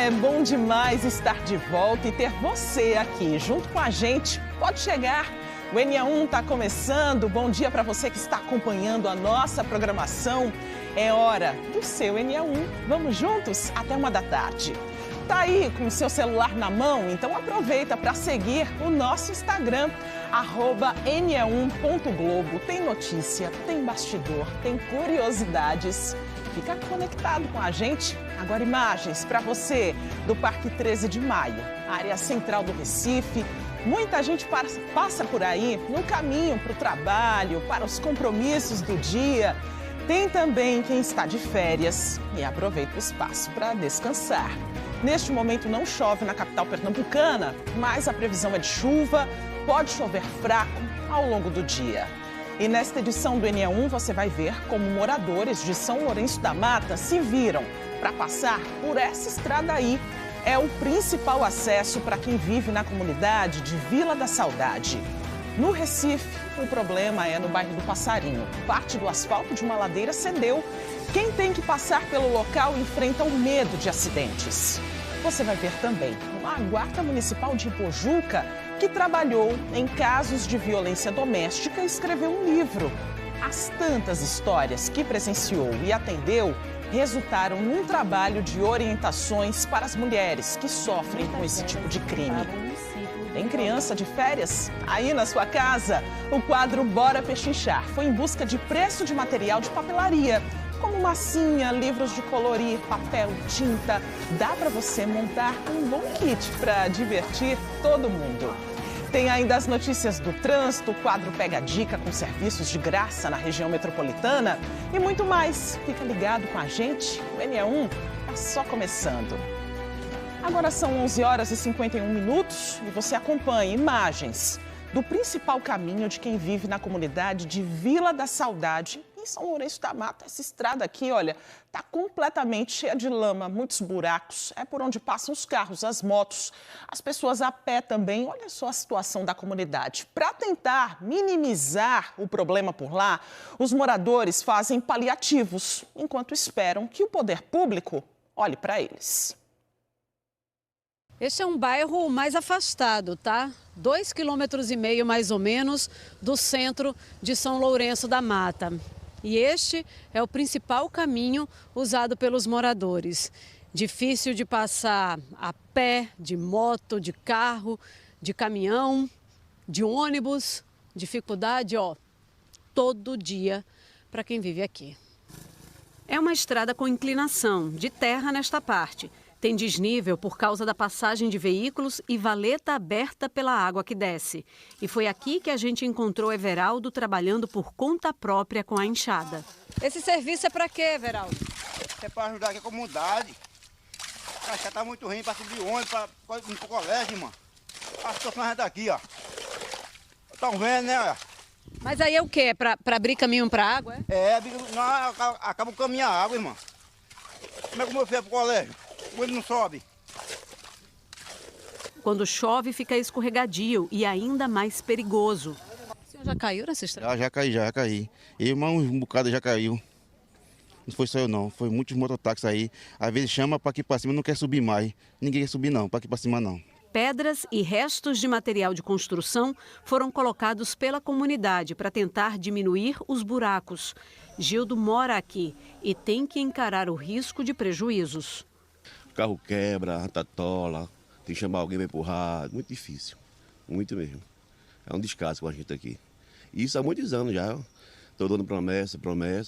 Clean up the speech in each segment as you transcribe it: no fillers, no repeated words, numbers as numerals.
É bom demais estar de volta e ter você aqui junto com a gente. Pode chegar, o NA1 está começando. Bom dia para você que está acompanhando a nossa programação. É hora do seu NA1. Vamos juntos até 1h da tarde. Tá aí com o seu celular na mão? Então aproveita para seguir o nosso Instagram, @na1.globo. Tem notícia, tem bastidor, tem curiosidades. Fica conectado com a gente. Agora imagens para você do Parque 13 de Maio, área central do Recife. Muita gente passa por aí no caminho para o trabalho, para os compromissos do dia. Tem também quem está de férias e aproveita o espaço para descansar. Neste momento não chove na capital pernambucana, mas a previsão é de chuva, pode chover fraco ao longo do dia. E nesta edição do NA1 você vai ver como moradores de São Lourenço da Mata se viram para passar por essa estrada aí. É o principal acesso para quem vive na comunidade de Vila da Saudade. No Recife, o problema é no bairro do Passarinho. Parte do asfalto de uma ladeira cedeu. Quem tem que passar pelo local enfrenta o medo de acidentes. Você vai ver também uma guarda municipal de Ipojuca que trabalhou em casos de violência doméstica e escreveu um livro. As tantas histórias que presenciou e atendeu resultaram num trabalho de orientações para as mulheres que sofrem com esse tipo de crime. Tem criança de férias? Aí na sua casa, o quadro Bora Pechinchar foi em busca de preço de material de papelaria, como massinha, livros de colorir, papel, tinta. Dá para você montar um bom kit para divertir todo mundo. Tem ainda as notícias do trânsito, o quadro Pega a Dica com serviços de graça na região metropolitana e muito mais. Fica ligado com a gente, o NA1 está só começando. Agora são 11h51 e você acompanha imagens do principal caminho de quem vive na comunidade de Vila da Saudade, em São Lourenço da Mata. Essa estrada aqui, olha, está completamente cheia de lama, muitos buracos. É por onde passam os carros, as motos, as pessoas a pé também. Olha só a situação da comunidade. Para tentar minimizar o problema por lá, os moradores fazem paliativos, enquanto esperam que o poder público olhe para eles. Este é um bairro mais afastado, tá? 2,5 quilômetros mais ou menos do centro de São Lourenço da Mata. E este é o principal caminho usado pelos moradores. Difícil de passar a pé, de moto, de carro, de caminhão, de ônibus. Dificuldade, ó, todo dia para quem vive aqui. É uma estrada com inclinação, de terra nesta parte. Tem desnível por causa da passagem de veículos e valeta aberta pela água que desce. E foi aqui que a gente encontrou Everaldo trabalhando por conta própria com a enxada. Esse serviço é para quê, Everaldo? É para ajudar aqui a comunidade. A estrada está muito ruim para subir ônibus, para ir para o colégio, irmão. A situação é daqui, ó. Estão vendo, né? Mas aí é o quê? Para abrir caminho para a água? Não, acaba o caminho a água, irmão. Como é que eu fui para o colégio? O ônibus não sobe. Quando chove, fica escorregadio e ainda mais perigoso. O senhor já caiu nessa estrada? Já caí. Eu, mas um bocado já caiu. Não foi só eu não, foi muitos mototáxis aí. Às vezes chama para aqui para cima, não quer subir mais. Ninguém quer subir não, para aqui para cima não. Pedras e restos de material de construção foram colocados pela comunidade para tentar diminuir os buracos. Gildo mora aqui e tem que encarar o risco de prejuízos. O carro quebra, tatola, tem que chamar alguém para empurrar, muito difícil, muito mesmo. É um descaso com a gente aqui. Isso há muitos anos já, estou dando promessa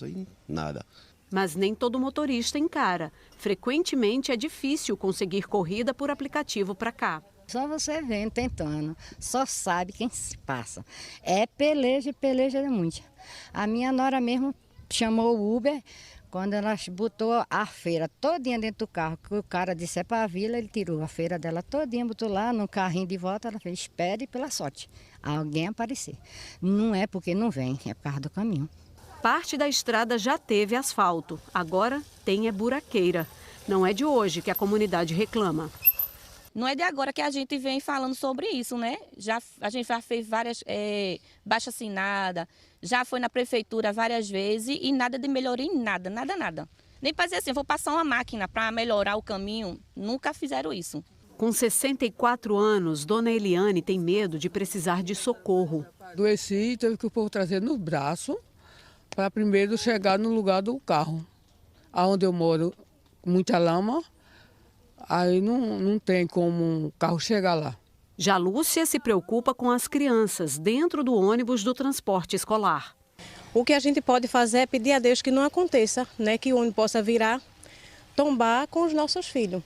e nada. Mas nem todo motorista encara. Frequentemente é difícil conseguir corrida por aplicativo para cá. Só você vendo, tentando, só sabe quem se passa. É peleja é muito. A minha nora mesmo chamou o Uber. Quando ela botou a feira todinha dentro do carro, que o cara disse é para a vila, ele tirou a feira dela todinha, botou lá no carrinho de volta, ela fez, espere pela sorte, alguém aparecer. Não é porque não vem, é por causa do caminho. Parte da estrada já teve asfalto, agora tem buraqueira. Não é de hoje que a comunidade reclama. Não é de agora que a gente vem falando sobre isso, né? A gente já fez várias baixa-assinada, já foi na prefeitura várias vezes e nada de melhoria em nada. Nem para dizer assim, vou passar uma máquina para melhorar o caminho, nunca fizeram isso. Com 64 anos, Dona Eliane tem medo de precisar de socorro. Adoeci e teve que o povo trazer no braço para primeiro chegar no lugar do carro. Onde eu moro, muita lama, aí não tem como um carro chegar lá. Já Lúcia se preocupa com as crianças dentro do ônibus do transporte escolar. O que a gente pode fazer é pedir a Deus que não aconteça, né? Que o ônibus possa virar, tombar com os nossos filhos.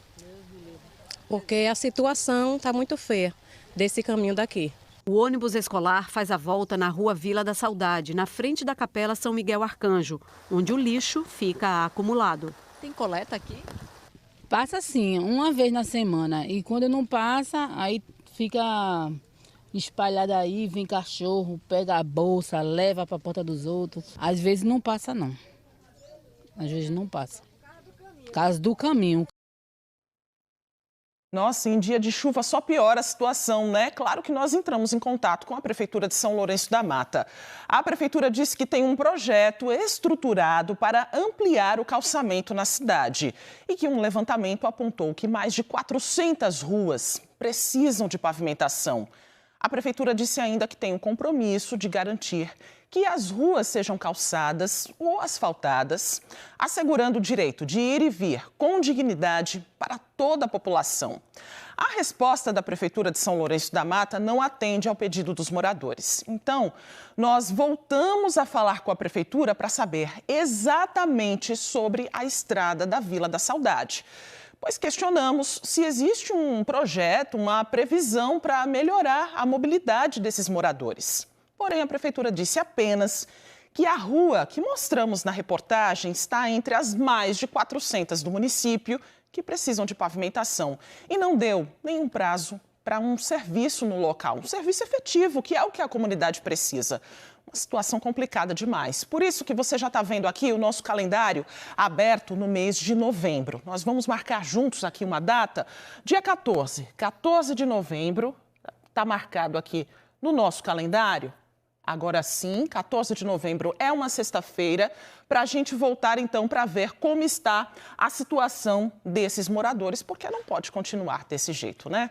Porque a situação está muito feia desse caminho daqui. O ônibus escolar faz a volta na Rua Vila da Saudade, na frente da Capela São Miguel Arcanjo, onde o lixo fica acumulado. Tem coleta aqui? Passa sim, uma vez na semana. E quando não passa, aí fica espalhado aí, vem cachorro, pega a bolsa, leva para a porta dos outros. Às vezes não passa não. Às vezes não passa. Caso do caminho. Nossa, em dia de chuva só piora a situação, né? Claro que nós entramos em contato com a Prefeitura de São Lourenço da Mata. A Prefeitura disse que tem um projeto estruturado para ampliar o calçamento na cidade e que um levantamento apontou que mais de 400 ruas precisam de pavimentação. A Prefeitura disse ainda que tem um compromisso de garantir que as ruas sejam calçadas ou asfaltadas, assegurando o direito de ir e vir com dignidade para toda a população. A resposta da Prefeitura de São Lourenço da Mata não atende ao pedido dos moradores. Então, nós voltamos a falar com a Prefeitura para saber exatamente sobre a estrada da Vila da Saudade. Pois questionamos se existe um projeto, uma previsão para melhorar a mobilidade desses moradores. Porém, a Prefeitura disse apenas que a rua que mostramos na reportagem está entre as mais de 400 do município que precisam de pavimentação e não deu nenhum prazo para um serviço no local, um serviço efetivo, que é o que a comunidade precisa. Uma situação complicada demais. Por isso que você já está vendo aqui o nosso calendário aberto no mês de novembro. Nós vamos marcar juntos aqui uma data, dia 14 de novembro, está marcado aqui no nosso calendário. Agora sim, 14 de novembro é uma sexta-feira, para a gente voltar então para ver como está a situação desses moradores, porque não pode continuar desse jeito, né?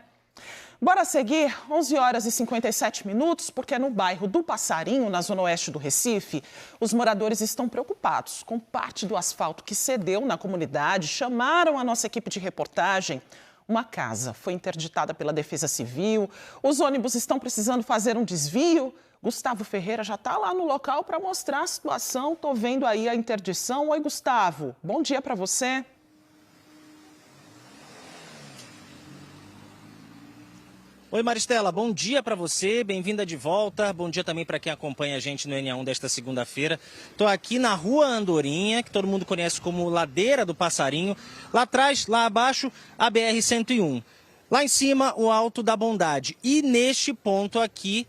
Bora seguir, 11 horas e 57 minutos, porque no bairro do Passarinho, na zona oeste do Recife, os moradores estão preocupados com parte do asfalto que cedeu na comunidade, chamaram a nossa equipe de reportagem. Uma casa foi interditada pela Defesa Civil, os ônibus estão precisando fazer um desvio. Gustavo Ferreira já está lá no local para mostrar a situação. Estou vendo aí a interdição. Oi, Gustavo. Bom dia para você. Oi, Maristela. Bom dia para você. Bem-vinda de volta. Bom dia também para quem acompanha a gente no NA1 desta segunda-feira. Estou aqui na Rua Andorinha, que todo mundo conhece como Ladeira do Passarinho. Lá atrás, lá abaixo, a BR-101. Lá em cima, o Alto da Bondade. E neste ponto aqui,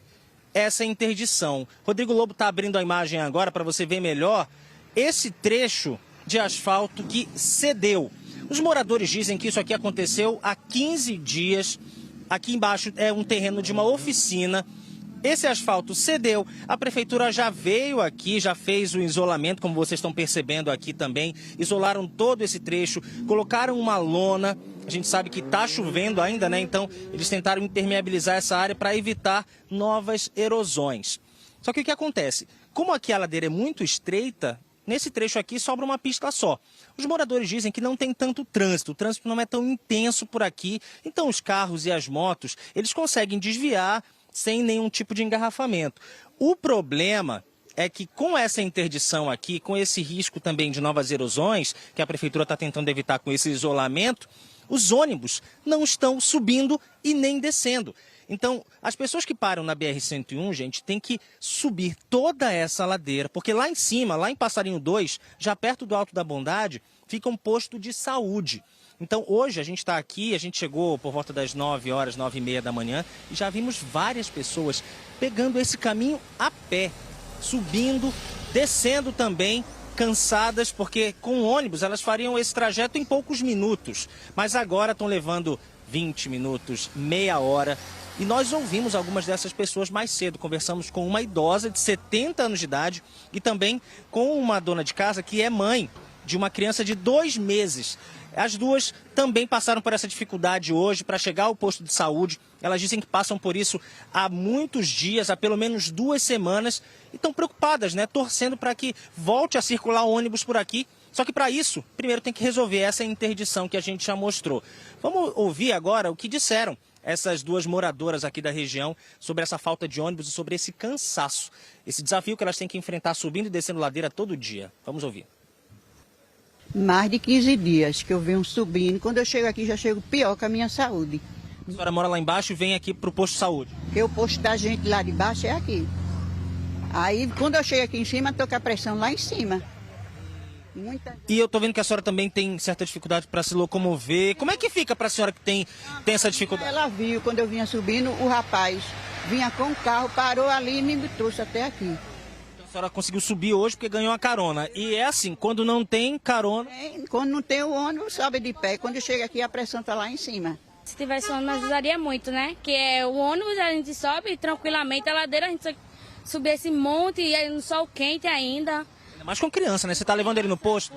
essa interdição. Rodrigo Lobo está abrindo a imagem agora para você ver melhor esse trecho de asfalto que cedeu. Os moradores dizem que isso aqui aconteceu há 15 dias. Aqui embaixo é um terreno de uma oficina. Esse asfalto cedeu, a prefeitura já veio aqui, já fez o isolamento, como vocês estão percebendo aqui também. Isolaram todo esse trecho, colocaram uma lona. A gente sabe que está chovendo ainda, né? Então eles tentaram impermeabilizar essa área para evitar novas erosões. Só que o que acontece? Como aqui a ladeira é muito estreita, nesse trecho aqui sobra uma pista só. Os moradores dizem que não tem tanto trânsito, o trânsito não é tão intenso por aqui, então os carros e as motos, eles conseguem desviar sem nenhum tipo de engarrafamento. O problema é que com essa interdição aqui, com esse risco também de novas erosões, que a prefeitura está tentando evitar com esse isolamento, os ônibus não estão subindo e nem descendo. Então, as pessoas que param na BR-101, gente, tem que subir toda essa ladeira, porque lá em cima, lá em Passarinho 2, já perto do Alto da Bondade, fica um posto de saúde. Então, hoje a gente está aqui, a gente chegou por volta das 9 horas, 9h30 da manhã, e já vimos várias pessoas pegando esse caminho a pé, subindo, descendo também, cansadas, porque com o ônibus elas fariam esse trajeto em poucos minutos, mas agora estão levando 20 minutos, meia hora. E nós ouvimos algumas dessas pessoas mais cedo. Conversamos com uma idosa de 70 anos de idade e também com uma dona de casa que é mãe de uma criança de 2 meses. As duas também passaram por essa dificuldade hoje para chegar ao posto de saúde. Elas dizem que passam por isso há muitos dias, há pelo menos 2 semanas, e estão preocupadas, né? Torcendo para que volte a circular ônibus por aqui. Só que para isso, primeiro tem que resolver essa interdição que a gente já mostrou. Vamos ouvir agora o que disseram essas duas moradoras aqui da região sobre essa falta de ônibus e sobre esse cansaço, esse desafio que elas têm que enfrentar subindo e descendo ladeira todo dia. Vamos ouvir. Mais de 15 dias que eu venho subindo. Quando eu chego aqui, já chego pior com a minha saúde. A senhora mora lá embaixo e vem aqui para o posto de saúde? Porque o posto da gente lá de baixo é aqui. Aí, quando eu chego aqui em cima, estou com a pressão lá em cima. E eu estou vendo que a senhora também tem certa dificuldade para se locomover. Como é que fica para a senhora que tem essa dificuldade? Ela viu, quando eu vinha subindo, o rapaz vinha com o carro, parou ali e me trouxe até aqui. A senhora conseguiu subir hoje porque ganhou uma carona. E é assim, quando não tem carona... Quando não tem o ônibus, sobe de pé. Quando chega aqui, a pressão está lá em cima. Se tivesse ônibus, ajudaria muito, né? Que é o ônibus, a gente sobe tranquilamente, a ladeira, a gente subir esse monte e aí no sol quente ainda. Ainda mais com criança, né? Você tá levando ele no posto?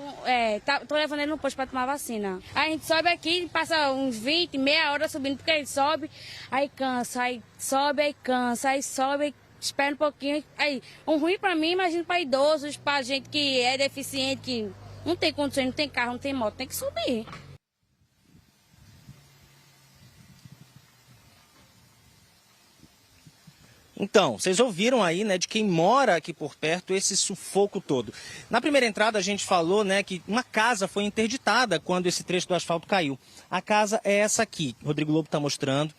Tô levando ele no posto para tomar vacina. A gente sobe aqui, passa uns 20, meia hora subindo, porque ele sobe, aí cansa, aí sobe, aí cansa, aí sobe, aí espera um pouquinho. Aí, um ruim para mim, imagina para idosos, para gente que é deficiente, que não tem condições, não tem carro, não tem moto, tem que subir. Então, vocês ouviram aí, né, de quem mora aqui por perto, esse sufoco todo. Na primeira entrada a gente falou, né, que uma casa foi interditada quando esse trecho do asfalto caiu. A casa é essa aqui, o Rodrigo Lobo está mostrando.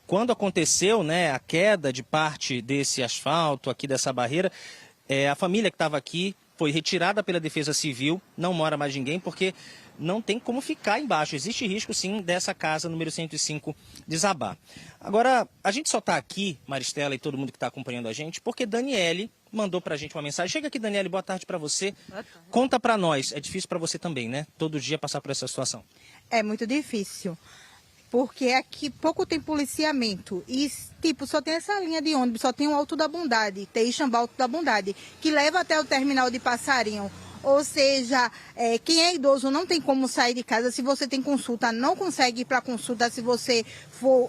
Quando aconteceu, né, a queda de parte desse asfalto, aqui dessa barreira, a família que estava aqui foi retirada pela Defesa Civil, não mora mais ninguém, porque não tem como ficar embaixo. Existe risco, sim, dessa casa número 105 desabar. Agora, a gente só está aqui, Maristela e todo mundo que está acompanhando a gente, porque Daniele mandou para a gente uma mensagem. Chega aqui, Daniele, boa tarde para você. Boa tarde. Conta para nós, é difícil para você também, né? Todo dia passar por essa situação. É muito difícil, porque aqui pouco tem policiamento e, tipo, só tem essa linha de ônibus, só tem o Alto da Bondade, Teixamba Alto da Bondade, que leva até o terminal de Passarinho. Ou seja, quem é idoso não tem como sair de casa. Se você tem consulta, não consegue ir para consulta. Se você for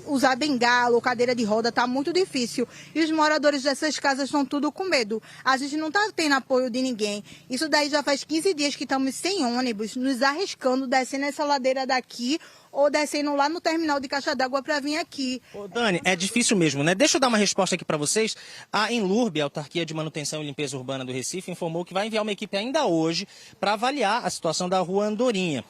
usar bengala ou cadeira de roda, está muito difícil. E os moradores dessas casas estão tudo com medo. A gente não está tendo apoio de ninguém. Isso daí já faz 15 dias que estamos sem ônibus, nos arriscando, descendo essa ladeira daqui ou descendo lá no terminal de caixa d'água para vir aqui. Ô, Dani, é difícil mesmo, né? Deixa eu dar uma resposta aqui para vocês. A Enlurb, a Autarquia de Manutenção e Limpeza Urbana do Recife, informou que vai enviar uma equipe ainda hoje para avaliar a situação da Rua Andorinha.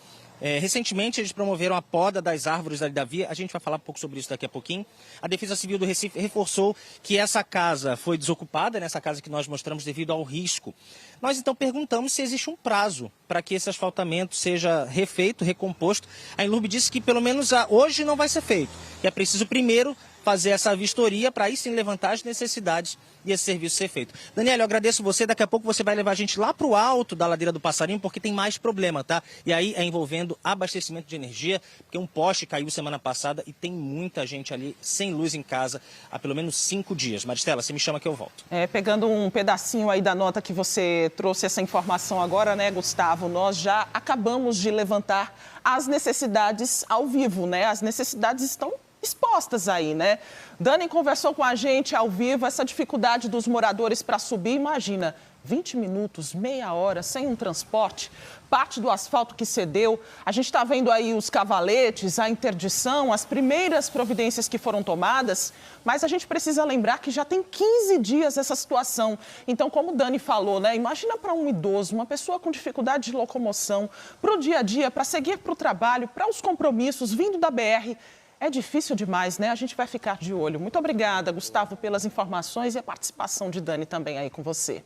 Recentemente, eles promoveram a poda das árvores ali da via. A gente vai falar um pouco sobre isso daqui a pouquinho. A Defesa Civil do Recife reforçou que essa casa foi desocupada, nessa casa que nós mostramos, devido ao risco. Nós, então, perguntamos se existe um prazo para que esse asfaltamento seja refeito, recomposto. A Enlurb disse que, pelo menos, hoje não vai ser feito. Que é preciso, primeiro, fazer essa vistoria para aí sim levantar as necessidades e esse serviço ser feito. Daniela, eu agradeço você. Daqui a pouco você vai levar a gente lá para o alto da ladeira do Passarinho, porque tem mais problema, tá? E aí é envolvendo abastecimento de energia, porque um poste caiu semana passada e tem muita gente ali sem luz em casa há pelo menos 5 dias. Maristela, você me chama que eu volto. Pegando um pedacinho aí da nota que você trouxe essa informação agora, né, Gustavo? Nós já acabamos de levantar as necessidades ao vivo, né? As necessidades estão expostas aí, né? Dani conversou com a gente ao vivo, essa dificuldade dos moradores para subir, imagina, 20 minutos, meia hora, sem um transporte, parte do asfalto que cedeu. A gente está vendo aí os cavaletes, a interdição, as primeiras providências que foram tomadas, mas a gente precisa lembrar que já tem 15 dias essa situação. Então, como o Dani falou, né? Imagina para um idoso, uma pessoa com dificuldade de locomoção, para o dia a dia, para seguir para o trabalho, para os compromissos, vindo da BR. É difícil demais, né? A gente vai ficar de olho. Muito obrigada, Gustavo, pelas informações e a participação de Dani também aí com você.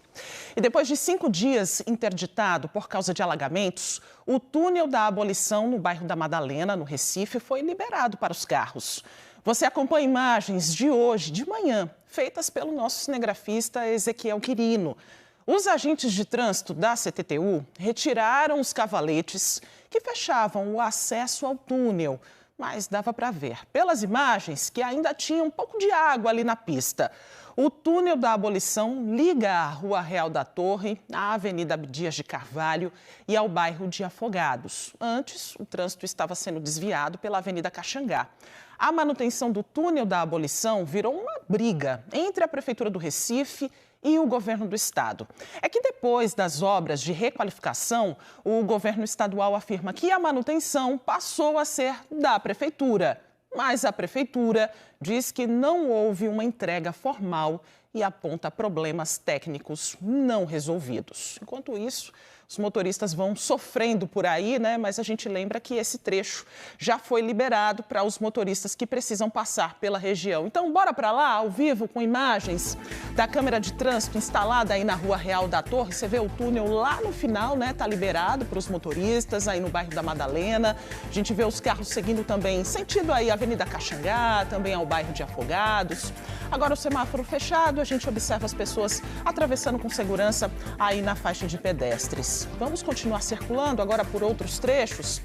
E depois de 5 dias interditado por causa de alagamentos, o túnel da Abolição no bairro da Madalena, no Recife, foi liberado para os carros. Você acompanha imagens de hoje, de manhã, feitas pelo nosso cinegrafista Ezequiel Quirino. Os agentes de trânsito da CTTU retiraram os cavaletes que fechavam o acesso ao túnel. mas dava para ver pelas imagens que ainda tinha um pouco de água ali na pista. O túnel da Abolição liga a Rua Real da Torre, à Avenida Abdias de Carvalho e ao bairro de Afogados. Antes, o trânsito estava sendo desviado pela Avenida Caxangá. A manutenção do túnel da Abolição virou uma briga entre a Prefeitura do Recife e o governo do estado. É que depois das obras de requalificação, o governo estadual afirma que a manutenção passou a ser da prefeitura. Mas a prefeitura diz que não houve uma entrega formal e aponta problemas técnicos não resolvidos. Enquanto isso, os motoristas vão sofrendo por aí, né? Mas a gente lembra que esse trecho já foi liberado para os motoristas que precisam passar pela região. Então, bora para lá, ao vivo, com imagens da câmera de trânsito instalada aí na Rua Real da Torre. Você vê o túnel lá no final, né? Tá liberado para os motoristas aí no bairro da Madalena. A gente vê os carros seguindo também sentido aí Avenida Caxangá, também ao bairro de Afogados. Agora o semáforo fechado, a gente observa as pessoas atravessando com segurança aí na faixa de pedestres. Vamos continuar circulando agora por outros trechos.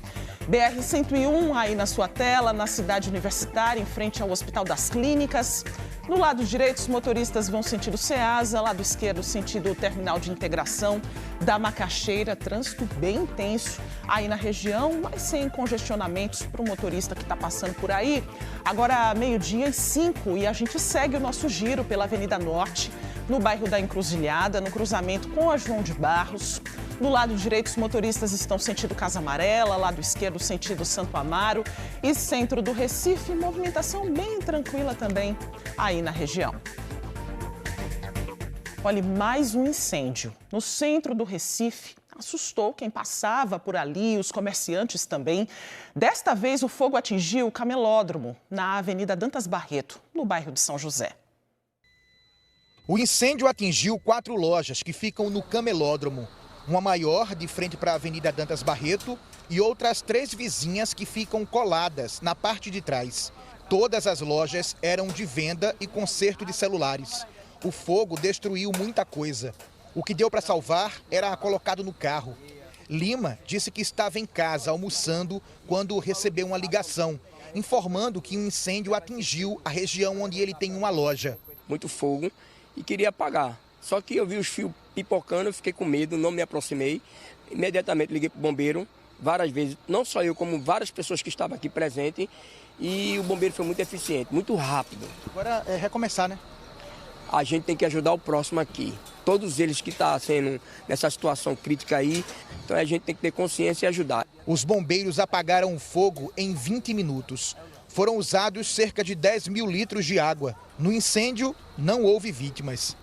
BR-101 aí na sua tela, na cidade universitária, em frente ao Hospital das Clínicas. No lado direito, os motoristas vão sentido Ceasa, lado esquerdo, sentido Terminal de Integração da Macaxeira. Trânsito bem intenso aí na região, mas sem congestionamentos para o motorista que está passando por aí. Agora, 12h05 e a gente segue o nosso giro pela Avenida Norte, no bairro da Encruzilhada, no cruzamento com a João de Barros. No lado direito, os motoristas estão sentido Casa Amarela, lado esquerdo, sentido Santo Amaro e centro do Recife, movimentação bem tranquila também aí na região. Olha, mais um incêndio no centro do Recife. Assustou quem passava por ali, os comerciantes também. Desta vez, o fogo atingiu o camelódromo, na Avenida Dantas Barreto, no bairro de São José. O incêndio atingiu 4 lojas que ficam no camelódromo. Uma maior, de frente para a Avenida Dantas Barreto, e outras 3 vizinhas que ficam coladas na parte de trás. Todas as lojas eram de venda e conserto de celulares. O fogo destruiu muita coisa. O que deu para salvar era colocado no carro. Lima disse que estava em casa almoçando quando recebeu uma ligação, informando que um incêndio atingiu a região onde ele tem uma loja. Muito fogo e queria apagar. Só que eu vi os fios pipocando, eu fiquei com medo, não me aproximei. Imediatamente liguei para o bombeiro, várias vezes, não só eu, como várias pessoas que estavam aqui presentes. E o bombeiro foi muito eficiente, muito rápido. Agora é recomeçar, né? A gente tem que ajudar o próximo aqui. Todos eles que estão sendo nessa situação crítica aí, então a gente tem que ter consciência e ajudar. Os bombeiros apagaram o fogo em 20 minutos. Foram usados cerca de 10 mil litros de água. No incêndio, não houve vítimas.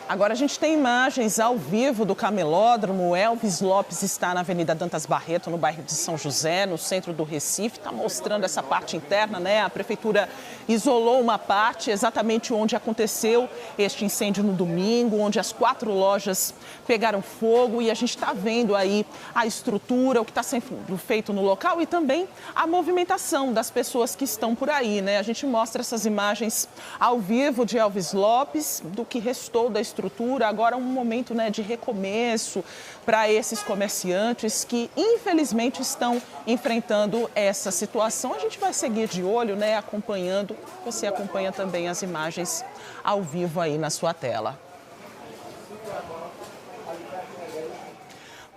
Agora a gente tem imagens ao vivo do camelódromo. O Elvis Lopes está na Avenida Dantas Barreto, no bairro de São José, no centro do Recife. Está mostrando essa parte interna, né? A prefeitura isolou uma parte exatamente onde aconteceu este incêndio no domingo, onde as 4 lojas pegaram fogo. E a gente está vendo aí a estrutura, o que está sendo feito no local e também a movimentação das pessoas que estão por aí, né? A gente mostra essas imagens ao vivo de Elvis Lopes, do que restou da estrutura. Agora um momento, né, de recomeço para esses comerciantes que infelizmente estão enfrentando essa situação. A gente vai seguir de olho, né, acompanhando. Você acompanha também as imagens ao vivo aí na sua tela.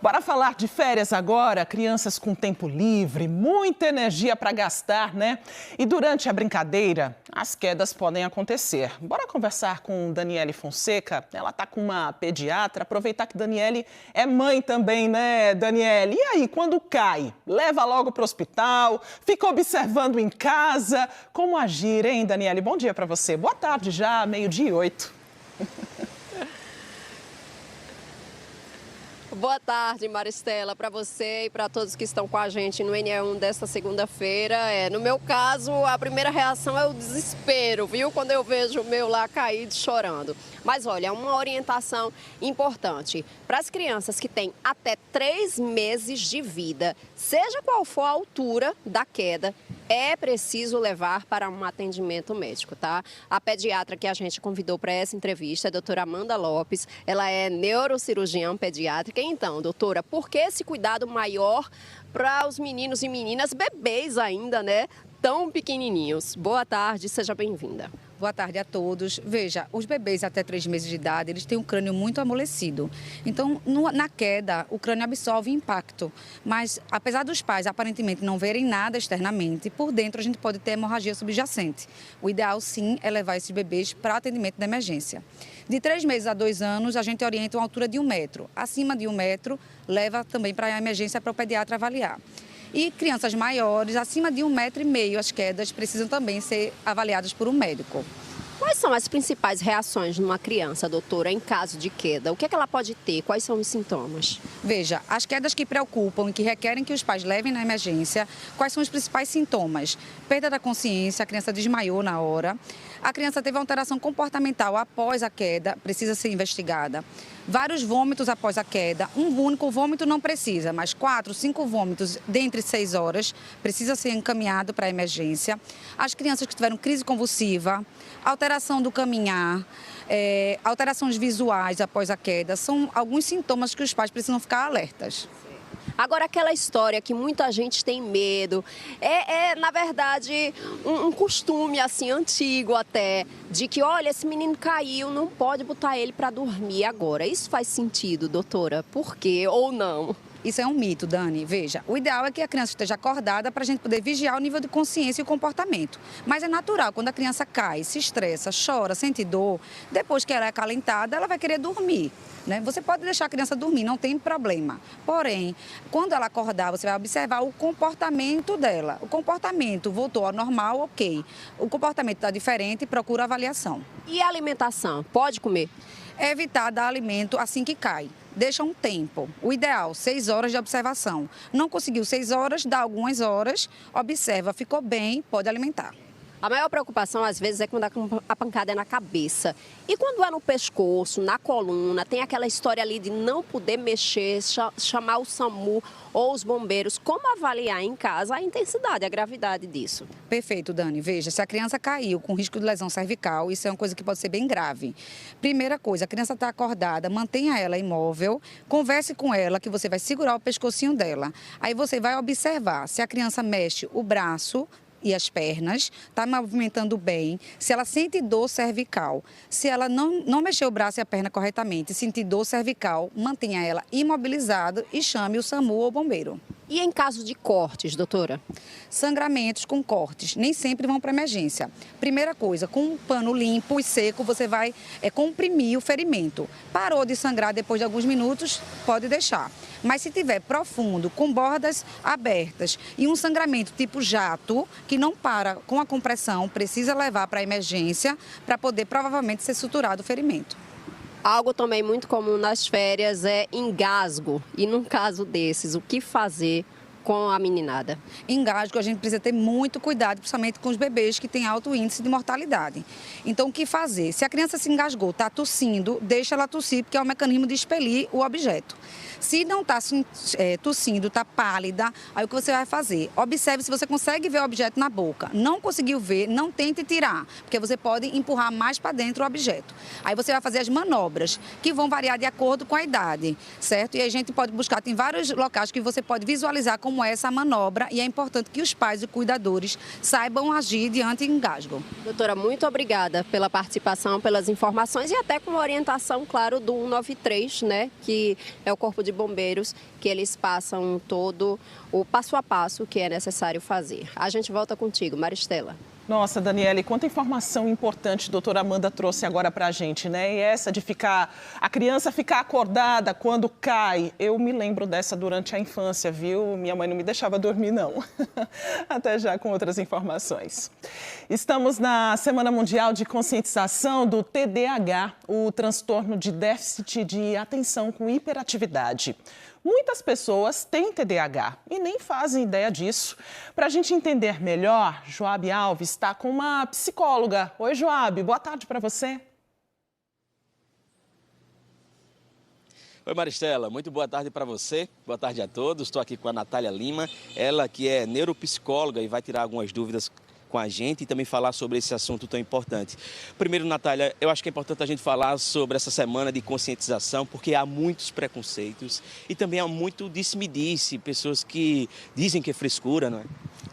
Bora falar de férias agora, crianças com tempo livre, muita energia para gastar, né? E durante a brincadeira, as quedas podem acontecer. Bora conversar com Daniele Fonseca, ela tá com uma pediatra, aproveitar que Daniele é mãe também, né, Daniele? E aí, quando cai, leva logo para o hospital, fica observando em casa, como agir, hein, Daniele? Bom dia para você, boa tarde já, 12h08. Boa tarde, Maristela, para você e para todos que estão com a gente no NE1 desta segunda-feira. No meu caso, a primeira reação é o desespero, viu? Quando eu vejo o meu lá caído chorando. Mas olha, uma orientação importante. Para as crianças que têm até 3 meses de vida, seja qual for a altura da queda, é preciso levar para um atendimento médico, tá? A pediatra que a gente convidou para essa entrevista é a doutora Amanda Lopes. Ela é neurocirurgiã pediátrica. Então, doutora, por que esse cuidado maior para os meninos e meninas, bebês ainda, né? Tão pequenininhos. Boa tarde, seja bem-vinda. Boa tarde a todos. Veja, os bebês até 3 meses de idade, eles têm um crânio muito amolecido. Então, na queda, o crânio absorve impacto. Mas, apesar dos pais aparentemente não verem nada externamente, por dentro a gente pode ter hemorragia subjacente. O ideal, sim, é levar esses bebês para atendimento de emergência. De 3 meses a 2 anos, a gente orienta uma altura de 1 metro. Acima de 1 metro, leva também para a emergência para o pediatra avaliar. E crianças maiores, acima de 1,5 metro, as quedas precisam também ser avaliadas por um médico. Quais são as principais reações numa criança, doutora, em caso de queda? O que é que ela pode ter? Quais são os sintomas? Veja, as quedas que preocupam e que requerem que os pais levem na emergência, quais são os principais sintomas? Perda da consciência, a criança desmaiou na hora, a criança teve alteração comportamental após a queda, precisa ser investigada. Vários vômitos após a queda, um único vômito não precisa, mas 4, 5 vômitos dentre 6 horas, precisa ser encaminhado para a emergência. As crianças que tiveram crise convulsiva, alteração do caminhar, alterações visuais após a queda, são alguns sintomas que os pais precisam ficar alertas. Agora, aquela história que muita gente tem medo, na verdade, um costume, assim, antigo até, de que, olha, esse menino caiu, não pode botar ele para dormir agora. Isso faz sentido, doutora? Por quê ou não? Isso é um mito, Dani. Veja, o ideal é que a criança esteja acordada para a gente poder vigiar o nível de consciência e o comportamento. Mas é natural, quando a criança cai, se estressa, chora, sente dor, depois que ela é acalentada, ela vai querer dormir. Né? Você pode deixar a criança dormir, não tem problema. Porém, quando ela acordar, você vai observar o comportamento dela. O comportamento voltou ao normal, ok. O comportamento está diferente, procura avaliação. E a alimentação? Pode comer? É evitar dar alimento assim que cai. Deixa um tempo. O ideal, 6 horas de observação. Não conseguiu 6 horas, dá algumas horas, observa, ficou bem, pode alimentar. A maior preocupação, às vezes, é quando a pancada é na cabeça. E quando é no pescoço, na coluna, tem aquela história ali de não poder mexer, chamar o SAMU ou os bombeiros. Como avaliar em casa a intensidade, a gravidade disso? Perfeito, Dani. Veja, se a criança caiu com risco de lesão cervical, isso é uma coisa que pode ser bem grave. Primeira coisa, a criança está acordada, mantenha ela imóvel, converse com ela que você vai segurar o pescocinho dela. Aí você vai observar se a criança mexe o braço e as pernas, está movimentando bem, se ela sente dor cervical, se ela não mexer o braço e a perna corretamente, sentir dor cervical, mantenha ela imobilizada e chame o SAMU ou o bombeiro. E em caso de cortes, doutora? Sangramentos com cortes nem sempre vão para emergência. Primeira coisa, com um pano limpo e seco, você vai comprimir o ferimento. Parou de sangrar depois de alguns minutos, pode deixar. Mas se tiver profundo, com bordas abertas e um sangramento tipo jato, que não para com a compressão, precisa levar para a emergência para poder provavelmente ser suturado o ferimento. Algo também muito comum nas férias é engasgo. E num caso desses, o que fazer com a meninada? Engasgo, a gente precisa ter muito cuidado, principalmente com os bebês que têm alto índice de mortalidade. Então, o que fazer? Se a criança se engasgou, está tossindo, deixa ela tossir, porque é o mecanismo de expelir o objeto. Se não está tossindo, está pálida, aí o que você vai fazer? Observe se você consegue ver o objeto na boca. Não conseguiu ver, não tente tirar, porque você pode empurrar mais para dentro o objeto. Aí você vai fazer as manobras, que vão variar de acordo com a idade, certo? E a gente pode buscar, tem vários locais que você pode visualizar como é essa manobra, e é importante que os pais e cuidadores saibam agir diante do engasgo. Doutora, muito obrigada pela participação, pelas informações e até com a orientação, claro, do 193, né, que é o Corpo de Bombeiros, que eles passam todo o passo a passo que é necessário fazer. A gente volta contigo, Maristela. Nossa, Daniele, quanta informação importante a doutora Amanda trouxe agora pra gente, né? E essa de a criança ficar acordada quando cai. Eu me lembro dessa durante a infância, viu? Minha mãe não me deixava dormir, não. Até já com outras informações. Estamos na Semana Mundial de Conscientização do TDAH, o transtorno de déficit de atenção com hiperatividade. Muitas pessoas têm TDAH e nem fazem ideia disso. Para a gente entender melhor, Joabe Alves está com uma psicóloga. Oi, Joabe, boa tarde para você. Oi Maristela, muito boa tarde para você, boa tarde a todos. Estou aqui com a Natália Lima, ela que é neuropsicóloga e vai tirar algumas dúvidas com a gente e também falar sobre esse assunto tão importante. Primeiro, Natália, eu acho que é importante a gente falar sobre essa semana de conscientização, porque há muitos preconceitos e também há muito disse-me-disse, pessoas que dizem que é frescura, não é?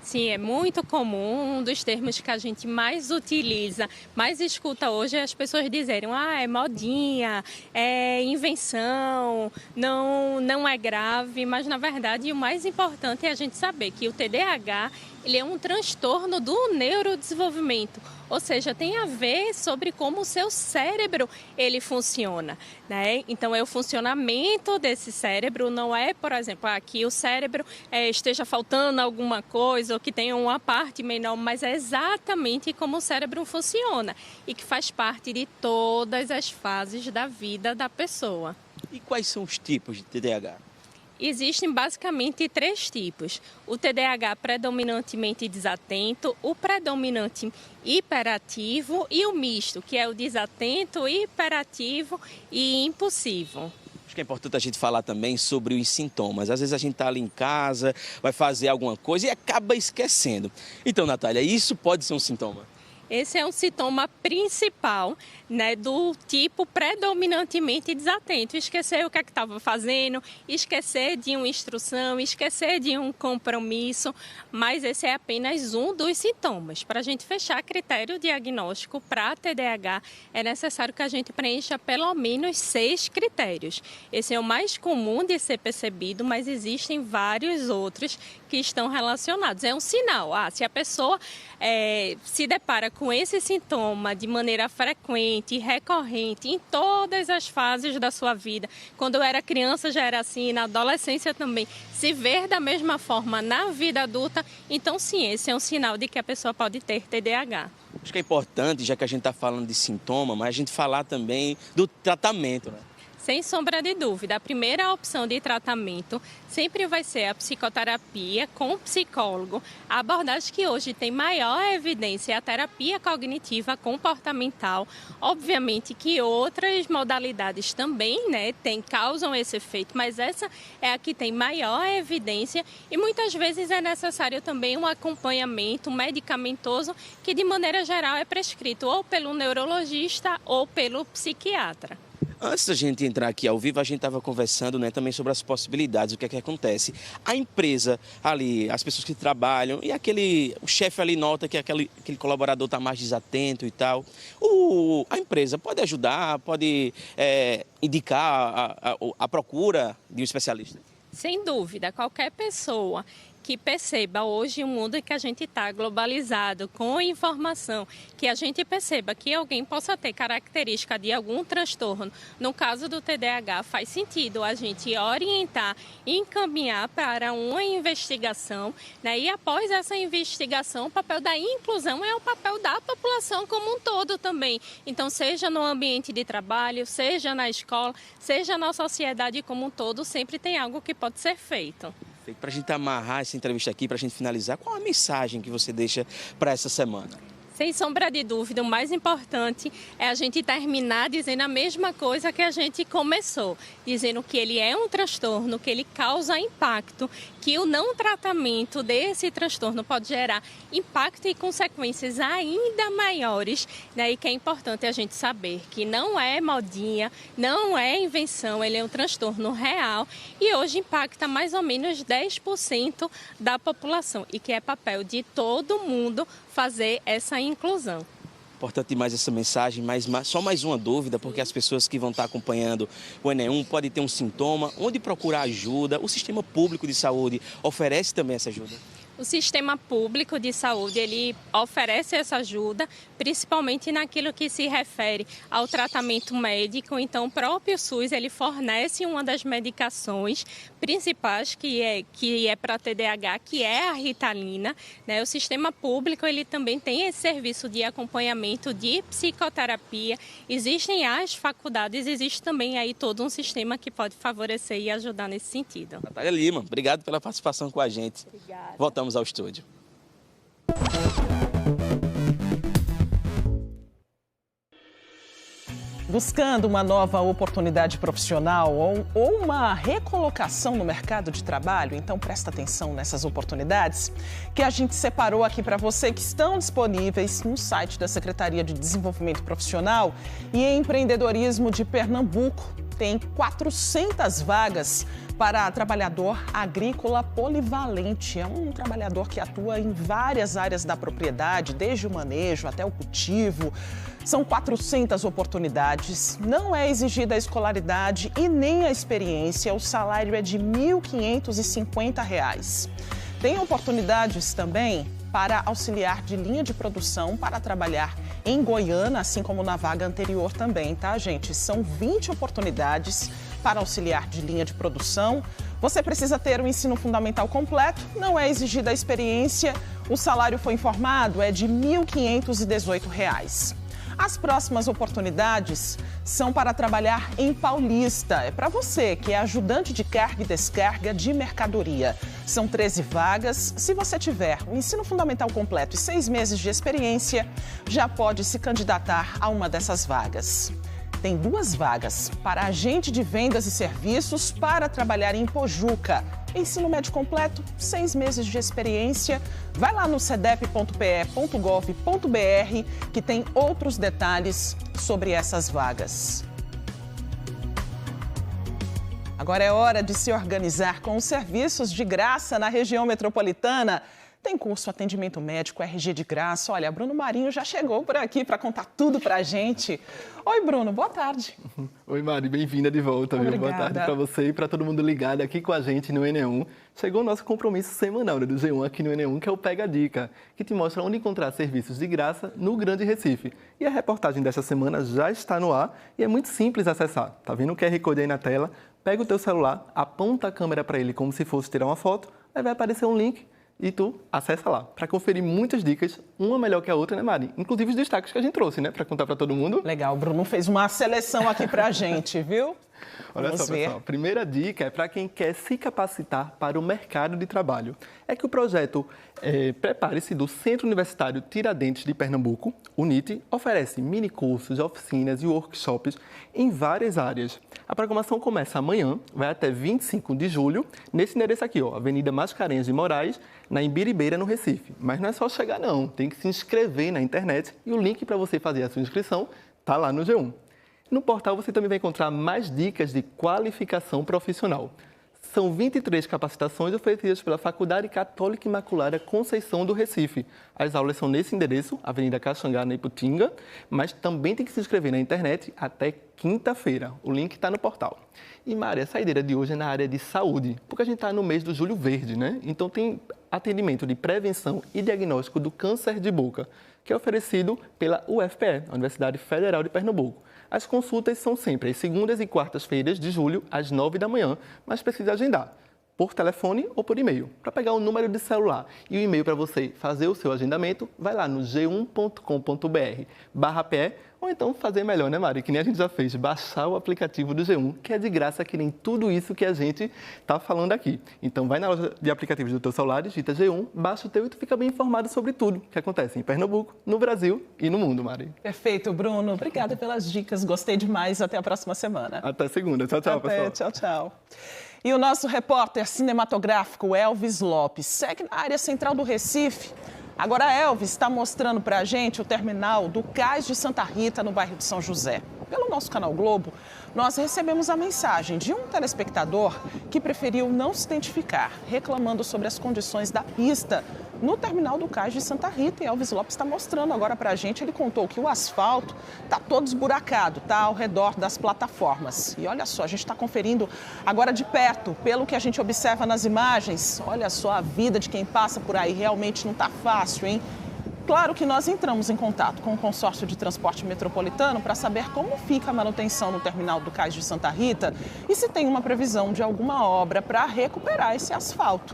Sim, é muito comum, um dos termos que a gente mais utiliza, mais escuta hoje é as pessoas dizerem, é modinha, é invenção, não é grave, mas na verdade o mais importante é a gente saber que o TDAH ele é um transtorno do neurodesenvolvimento, ou seja, tem a ver sobre como o seu cérebro ele funciona, né? Então é o funcionamento desse cérebro, não é, por exemplo, que o cérebro esteja faltando alguma coisa ou que tenha uma parte menor, mas é exatamente como o cérebro funciona e que faz parte de todas as fases da vida da pessoa. E quais são os tipos de TDAH? Existem basicamente 3 tipos. O TDAH predominantemente desatento, o predominante hiperativo e o misto, que é o desatento, hiperativo e impulsivo. Acho que é importante a gente falar também sobre os sintomas. Às vezes a gente está ali em casa, vai fazer alguma coisa e acaba esquecendo. Então, Natália, isso pode ser um sintoma? Esse é um sintoma principal, né, do tipo predominantemente desatento. Esquecer o que estava fazendo, esquecer de uma instrução, esquecer de um compromisso, mas esse é apenas um dos sintomas. Para a gente fechar critério diagnóstico para TDAH, é necessário que a gente preencha pelo menos 6 critérios. Esse é o mais comum de ser percebido, mas existem vários outros que estão relacionados. É um sinal. Se a pessoa se depara com esse sintoma de maneira frequente e recorrente em todas as fases da sua vida, quando eu era criança já era assim, na adolescência também, se ver da mesma forma na vida adulta, então sim, esse é um sinal de que a pessoa pode ter TDAH. Acho que é importante, já que a gente está falando de sintoma, mas a gente falar também do tratamento, né? Sem sombra de dúvida, a primeira opção de tratamento sempre vai ser a psicoterapia com psicólogo. A abordagem que hoje tem maior evidência é a terapia cognitiva comportamental. Obviamente que outras modalidades também, né, causam esse efeito, mas essa é a que tem maior evidência e muitas vezes é necessário também um acompanhamento medicamentoso que de maneira geral é prescrito ou pelo neurologista ou pelo psiquiatra. Antes da gente entrar aqui ao vivo, a gente estava conversando, né, também sobre as possibilidades, o que é que acontece. A empresa ali, as pessoas que trabalham, e o chefe ali nota que aquele colaborador está mais desatento e tal. A empresa pode ajudar, pode indicar a procura de um especialista? Sem dúvida, qualquer pessoa que perceba hoje um mundo que a gente está globalizado, com informação, que a gente perceba que alguém possa ter característica de algum transtorno. No caso do TDAH, faz sentido a gente orientar e encaminhar para uma investigação, né? E após essa investigação, o papel da inclusão é o papel da população como um todo também. Então, seja no ambiente de trabalho, seja na escola, seja na sociedade como um todo, sempre tem algo que pode ser feito. Para a gente amarrar essa entrevista aqui, para a gente finalizar, qual a mensagem que você deixa para essa semana? Sem sombra de dúvida, o mais importante é a gente terminar dizendo a mesma coisa que a gente começou, dizendo que ele é um transtorno, que ele causa impacto, que o não tratamento desse transtorno pode gerar impacto e consequências ainda maiores, né? E que é importante a gente saber que não é modinha, não é invenção, ele é um transtorno real e hoje impacta mais ou menos 10% da população e que é papel de todo mundo fazer essa inclusão. Importante demais essa mensagem, mas só mais uma dúvida, porque as pessoas que vão estar acompanhando o ENE1 podem ter um sintoma, onde procurar ajuda, o sistema público de saúde oferece também essa ajuda? O sistema público de saúde, ele oferece essa ajuda, principalmente naquilo que se refere ao tratamento médico. Então, o próprio SUS, ele fornece uma das medicações principais, que é para TDAH, que é a Ritalina, né? O sistema público, ele também tem esse serviço de acompanhamento de psicoterapia. Existem as faculdades, existe também aí todo um sistema que pode favorecer e ajudar nesse sentido. Natália Lima, obrigado pela participação com a gente. Obrigada. Voltamos ao estúdio. Buscando uma nova oportunidade profissional ou uma recolocação no mercado de trabalho? Então presta atenção nessas oportunidades que a gente separou aqui para você, que estão disponíveis no site da Secretaria de Desenvolvimento Profissional e Empreendedorismo de Pernambuco. Tem 400 vagas para trabalhador agrícola polivalente. É um trabalhador que atua em várias áreas da propriedade, desde o manejo até o cultivo. São 400 oportunidades, não é exigida a escolaridade e nem a experiência. O salário é de R$ 1.550. Tem oportunidades também para auxiliar de linha de produção para trabalhar em Goiânia, assim como na vaga anterior também, tá, gente? São 20 oportunidades para auxiliar de linha de produção. Você precisa ter o ensino fundamental completo, não é exigida a experiência. O salário foi informado, é de R$ 1.518. As próximas oportunidades são para trabalhar em Paulista. É para você que é ajudante de carga e descarga de mercadoria. São 13 vagas. Se você tiver o ensino fundamental completo e 6 meses de experiência, já pode se candidatar a uma dessas vagas. Tem 2 vagas para agente de vendas e serviços para trabalhar em Pojuca. Ensino médio completo, 6 meses de experiência. Vai lá no cedep.pe.gov.br que tem outros detalhes sobre essas vagas. Agora é hora de se organizar com os serviços de graça na região metropolitana. Tem curso atendimento médico, RG de graça. Olha, Bruno Marinho já chegou por aqui para contar tudo para a gente. Oi, Bruno, boa tarde. Oi, Mari, bem-vinda de volta. Viu? Boa tarde para você e para todo mundo ligado aqui com a gente no NE1. Chegou o nosso compromisso semanal do G1 aqui no NE1, que é o Pega a Dica, que te mostra onde encontrar serviços de graça no Grande Recife. E a reportagem desta semana já está no ar e é muito simples acessar. Tá vendo o QR Code aí na tela? Pega o teu celular, aponta a câmera para ele como se fosse tirar uma foto, aí vai aparecer um link e tu acessa lá para conferir muitas dicas, uma melhor que a outra, né, Mari? Inclusive os destaques que a gente trouxe, né, para contar para todo mundo. Legal, o Bruno fez uma seleção aqui para a gente, viu? Olha só, pessoal, a primeira dica é para quem quer se capacitar para o mercado de trabalho. É que o projeto Prepare-se do Centro Universitário Tiradentes de Pernambuco, UNIT, oferece minicursos, oficinas e workshops em várias áreas. A programação começa amanhã, vai até 25 de julho, nesse endereço aqui, ó, Avenida Mascarenhas de Moraes, na Imbiribeira, no Recife. Mas não é só chegar não, tem que se inscrever na internet e o link para você fazer a sua inscrição está lá no G1. No portal você também vai encontrar mais dicas de qualificação profissional. São 23 capacitações oferecidas pela Faculdade Católica Imaculada Conceição do Recife. As aulas são nesse endereço, Avenida Caxangá, na Iputinga, mas também tem que se inscrever na internet até quinta-feira. O link está no portal. E, Mari, a saideira de hoje é na área de saúde, porque a gente está no mês do Julho Verde, né? Então tem atendimento de prevenção e diagnóstico do câncer de boca, que é oferecido pela UFPE, a Universidade Federal de Pernambuco. As consultas são sempre às segundas e quartas-feiras de julho, às 9 da manhã, mas precisa agendar por telefone ou por e-mail. Para pegar o número de celular e o e-mail para você fazer o seu agendamento, vai lá no g1.com.br/PE, ou então fazer melhor, né, Mari? Que nem a gente já fez, baixar o aplicativo do G1, que é de graça, que nem tudo isso que a gente está falando aqui. Então, vai na loja de aplicativos do teu celular, digita G1, baixa o teu e tu fica bem informado sobre tudo que acontece em Pernambuco, no Brasil e no mundo, Mari. Perfeito, Bruno. Obrigada pelas dicas. Gostei demais. Até a próxima semana. Até segunda. Tchau, tchau, pessoal. Tchau, tchau. E o nosso repórter cinematográfico Elvis Lopes segue na área central do Recife. Agora, Elvis está mostrando para a gente o terminal do Cais de Santa Rita, no bairro de São José. Pelo nosso canal Globo, nós recebemos a mensagem de um telespectador que preferiu não se identificar, reclamando sobre as condições da pista no terminal do Cais de Santa Rita. E Elvis Lopes está mostrando agora para a gente. Ele contou que o asfalto está todo esburacado, está ao redor das plataformas. E olha só, a gente está conferindo agora de perto, pelo que a gente observa nas imagens. Olha só, a vida de quem passa por aí realmente não está fácil, hein? Claro que nós entramos em contato com o consórcio de transporte metropolitano para saber como fica a manutenção no terminal do Cais de Santa Rita e se tem uma previsão de alguma obra para recuperar esse asfalto.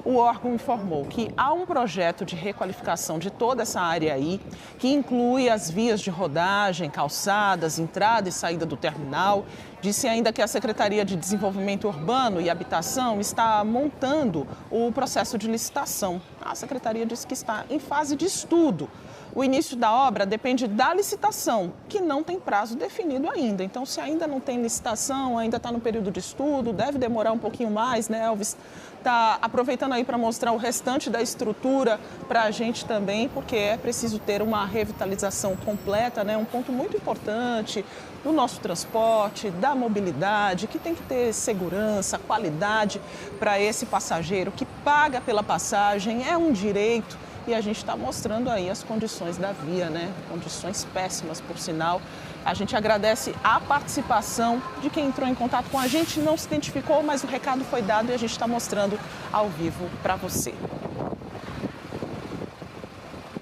O órgão informou que há um projeto de requalificação de toda essa área aí, que inclui as vias de rodagem, calçadas, entrada e saída do terminal. Disse ainda que a Secretaria de Desenvolvimento Urbano e Habitação está montando o processo de licitação. A Secretaria disse que está em fase de estudo O início da obra depende da licitação, que não tem prazo definido ainda. Então, se ainda não tem licitação, ainda está no período de estudo, deve demorar um pouquinho mais, né, Elvis? Está aproveitando aí para mostrar o restante da estrutura para a gente também, porque é preciso ter uma revitalização completa, né? Um ponto muito importante do nosso transporte, da mobilidade, que tem que ter segurança, qualidade para esse passageiro que paga pela passagem, é um direito. E a gente está mostrando aí as condições da via, né? Condições péssimas, por sinal. A gente agradece a participação de quem entrou em contato com a gente, não se identificou, mas o recado foi dado e a gente está mostrando ao vivo para você.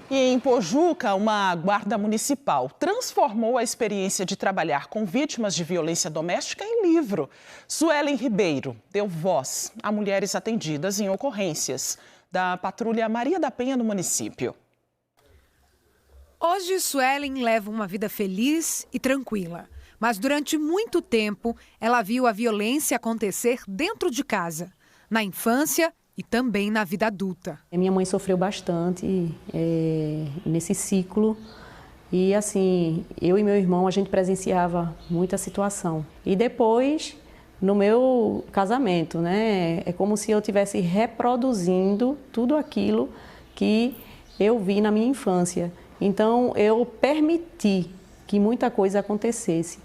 E em Pojuca, uma guarda municipal transformou a experiência de trabalhar com vítimas de violência doméstica em livro. Suelen Ribeiro deu voz a mulheres atendidas em ocorrências da Patrulha Maria da Penha no município. Hoje, Suelen leva uma vida feliz e tranquila. Mas durante muito tempo, ela viu a violência acontecer dentro de casa, na infância e também na vida adulta. Minha mãe sofreu bastante nesse ciclo e, assim, eu e meu irmão, a gente presenciava muita situação. E depois, no meu casamento, né, é como se eu estivesse reproduzindo tudo aquilo que eu vi na minha infância. Então, eu permiti que muita coisa acontecesse.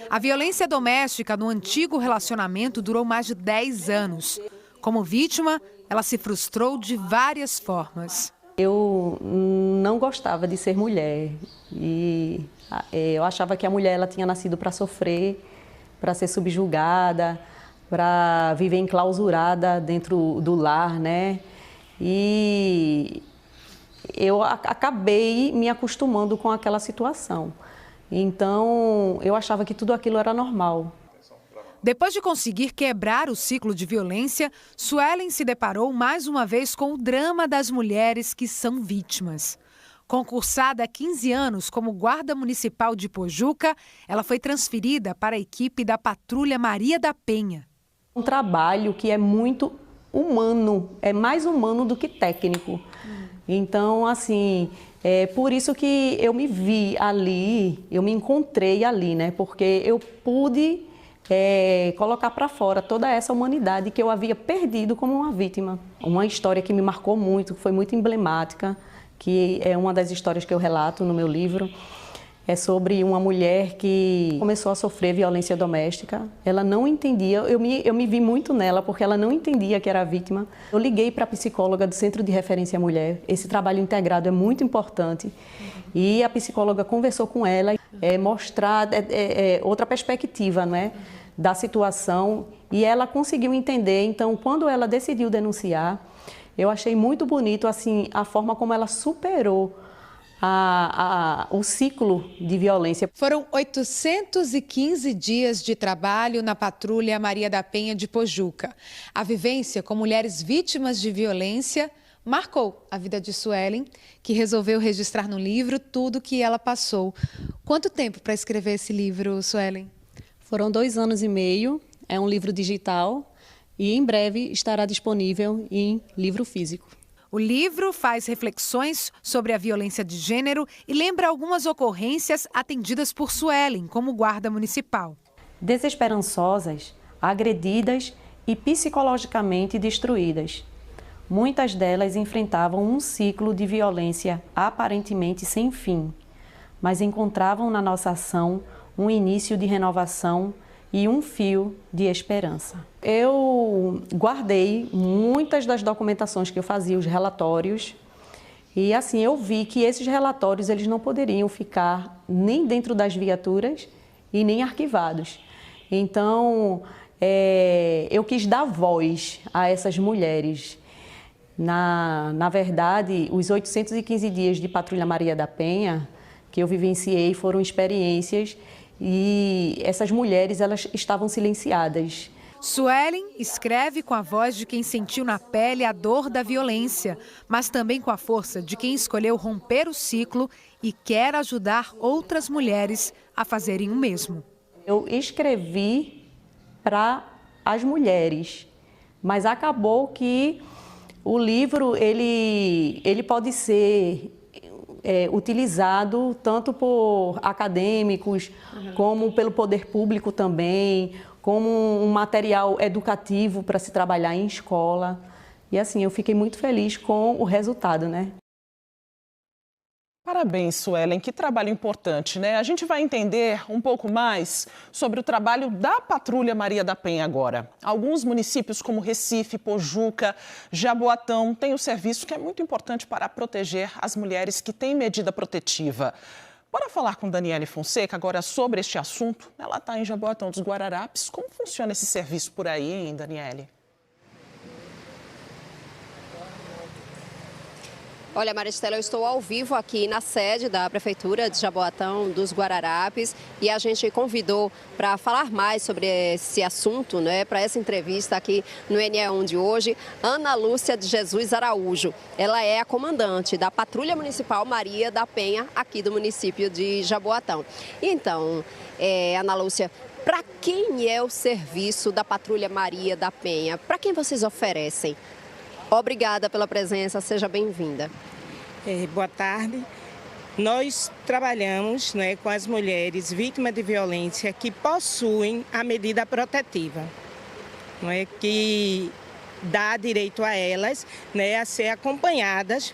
A violência doméstica no antigo relacionamento durou mais de 10 anos. Como vítima, ela se frustrou de várias formas. Eu não gostava de ser mulher e eu achava que a mulher ela tinha nascido para sofrer, para ser subjugada, para viver enclausurada dentro do lar, né? E eu acabei me acostumando com aquela situação. Então, eu achava que tudo aquilo era normal. Depois de conseguir quebrar o ciclo de violência, Suelen se deparou mais uma vez com o drama das mulheres que são vítimas. Concursada há 15 anos como guarda municipal de Pojuca, ela foi transferida para a equipe da Patrulha Maria da Penha. Um trabalho que é muito humano, é mais humano do que técnico. Então, assim, é por isso que eu me vi ali, eu me encontrei ali, né? Porque eu pude colocar para fora toda essa humanidade que eu havia perdido como uma vítima. Uma história que me marcou muito, que foi muito emblemática, que é uma das histórias que eu relato no meu livro, é sobre uma mulher que começou a sofrer violência doméstica. Ela não entendia, eu me vi muito nela, porque ela não entendia que era vítima. Eu liguei para a psicóloga do Centro de Referência à Mulher. Esse trabalho integrado é muito importante. E a psicóloga conversou com ela, mostrar outra perspectiva, né, da situação. E ela conseguiu entender. Então, quando ela decidiu denunciar, eu achei muito bonito assim, a forma como ela superou o ciclo de violência. Foram 815 dias de trabalho na Patrulha Maria da Penha de Pojuca. A vivência com mulheres vítimas de violência marcou a vida de Suelen, que resolveu registrar no livro tudo que ela passou. Quanto tempo para escrever esse livro, Suelen? Foram 2 anos e meio, é um livro digital e em breve estará disponível em livro físico. O livro faz reflexões sobre a violência de gênero e lembra algumas ocorrências atendidas por Suelen como guarda municipal. Desesperançosas, agredidas e psicologicamente destruídas. Muitas delas enfrentavam um ciclo de violência aparentemente sem fim, mas encontravam na nossa ação um início de renovação e um fio de esperança. Eu guardei muitas das documentações que eu fazia, os relatórios, e assim eu vi que esses relatórios eles não poderiam ficar nem dentro das viaturas e nem arquivados. Então, eu quis dar voz a essas mulheres. Na verdade, os 815 dias de Patrulha Maria da Penha que eu vivenciei foram experiências e essas mulheres elas estavam silenciadas. Suelen escreve com a voz de quem sentiu na pele a dor da violência, mas também com a força de quem escolheu romper o ciclo e quer ajudar outras mulheres a fazerem o mesmo. Eu escrevi para as mulheres, mas acabou que o livro ele pode ser utilizado tanto por acadêmicos, como pelo poder público também, como um material educativo para se trabalhar em escola. E assim, eu fiquei muito feliz com o resultado, né? Parabéns, Suelen, que trabalho importante, né? A gente vai entender um pouco mais sobre o trabalho da Patrulha Maria da Penha agora. Alguns municípios como Recife, Pojuca, Jaboatão têm o serviço que é muito importante para proteger as mulheres que têm medida protetiva. Bora falar com Daniele Fonseca agora sobre este assunto. Ela está em Jaboatão dos Guararapes. Como funciona esse serviço por aí, hein, Daniele? Olha, Maristela, eu estou ao vivo aqui na sede da Prefeitura de Jaboatão dos Guararapes e a gente convidou para falar mais sobre esse assunto, né, para essa entrevista aqui no NE1 de hoje, Ana Lúcia de Jesus Araújo. Ela é a comandante da Patrulha Municipal Maria da Penha, aqui do município de Jaboatão. Então, Ana Lúcia, para quem é o serviço da Patrulha Maria da Penha? Para quem vocês oferecem? Obrigada pela presença, seja bem-vinda. Boa tarde. Nós trabalhamos, né, com as mulheres vítimas de violência que possuem a medida protetiva, não é, que dá direito a elas, né, a ser acompanhadas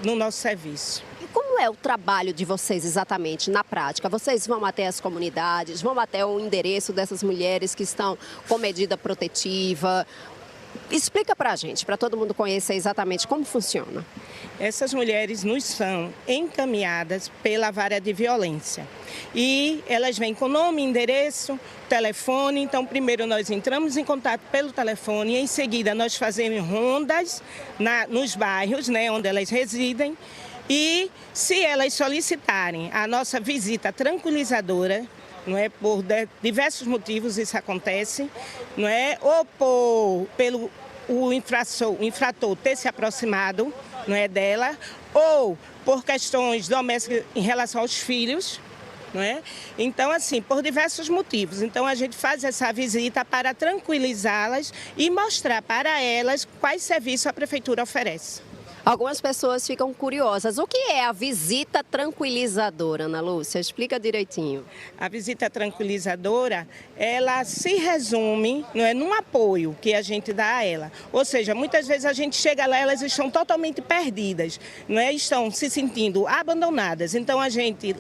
no nosso serviço. E como é o trabalho de vocês exatamente na prática? Vocês vão até as comunidades, vão até o endereço dessas mulheres que estão com medida protetiva? Explica para a gente, para todo mundo conhecer exatamente como funciona. Essas mulheres nos são encaminhadas pela vara de violência e elas vêm com nome, endereço, telefone. Então, primeiro nós entramos em contato pelo telefone e em seguida nós fazemos rondas nos bairros, né, onde elas residem. E se elas solicitarem a nossa visita tranquilizadora, não é, por diversos motivos isso acontece, não é, ou pelo o infrator ter se aproximado, não é, dela, ou por questões domésticas em relação aos filhos, não é? Então, assim, por diversos motivos. Então, a gente faz essa visita para tranquilizá-las e mostrar para elas quais serviços a prefeitura oferece. Algumas pessoas ficam curiosas. O que é a visita tranquilizadora, Ana Lúcia? Explica direitinho. A visita tranquilizadora, ela se resume, não é, num apoio que a gente dá a ela. Ou seja, muitas vezes a gente chega lá, elas estão totalmente perdidas, não é? Estão se sentindo abandonadas. Então, a gente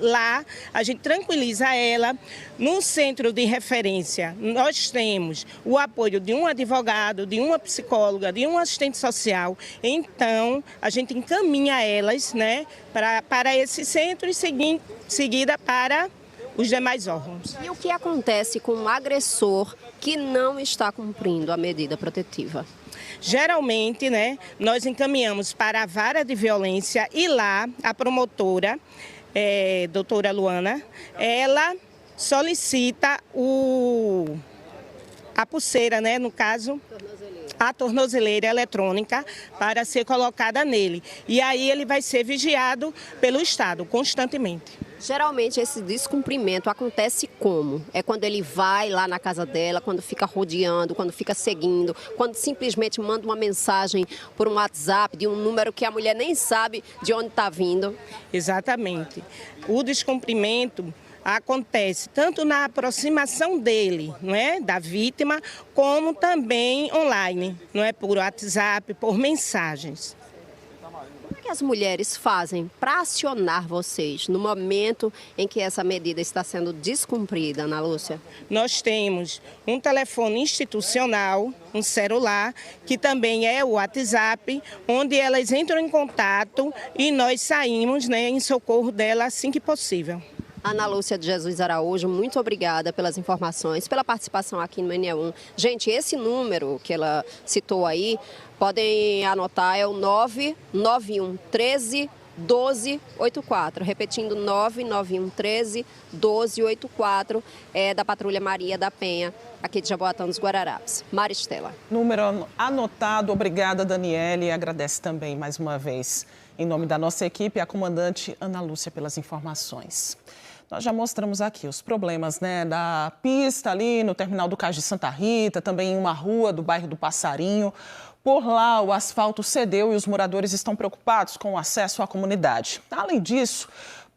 tranquiliza ela. No centro de referência, nós temos o apoio de um advogado, de uma psicóloga, de um assistente social. Então, a gente encaminha elas, né, para esse centro e seguida para os demais órgãos. E o que acontece com um agressor que não está cumprindo a medida protetiva? Geralmente, né, nós encaminhamos para a vara de violência e lá a promotora, doutora Luana, ela solicita a pulseira, né, no caso, a tornozeleira eletrônica para ser colocada nele. E aí ele vai ser vigiado pelo Estado constantemente. Geralmente esse descumprimento acontece como? É quando ele vai lá na casa dela, quando fica rodeando, quando fica seguindo, quando simplesmente manda uma mensagem por um WhatsApp de um número que a mulher nem sabe de onde está vindo? Exatamente. O descumprimento acontece tanto na aproximação dele, não é, da vítima, como também online, não é, por WhatsApp, por mensagens. O que as mulheres fazem para acionar vocês no momento em que essa medida está sendo descumprida, Ana Lúcia? Nós temos um telefone institucional, um celular, que também é o WhatsApp, onde elas entram em contato e nós saímos, né, em socorro dela assim que possível. Ana Lúcia de Jesus Araújo, muito obrigada pelas informações, pela participação aqui no NE1. Gente, esse número que ela citou aí, podem anotar, é o 991 13 1284. Repetindo, 991 13 1284, é da Patrulha Maria da Penha, aqui de Jaboatão dos Guararapes. Maristela. Número anotado. Obrigada, Daniele. Agradece também, mais uma vez, em nome da nossa equipe, a comandante Ana Lúcia pelas informações. Nós já mostramos aqui os problemas, né, da pista ali no terminal do Cais de Santa Rita, também em uma rua do bairro do Passarinho. Por lá, o asfalto cedeu e os moradores estão preocupados com o acesso à comunidade. Além disso,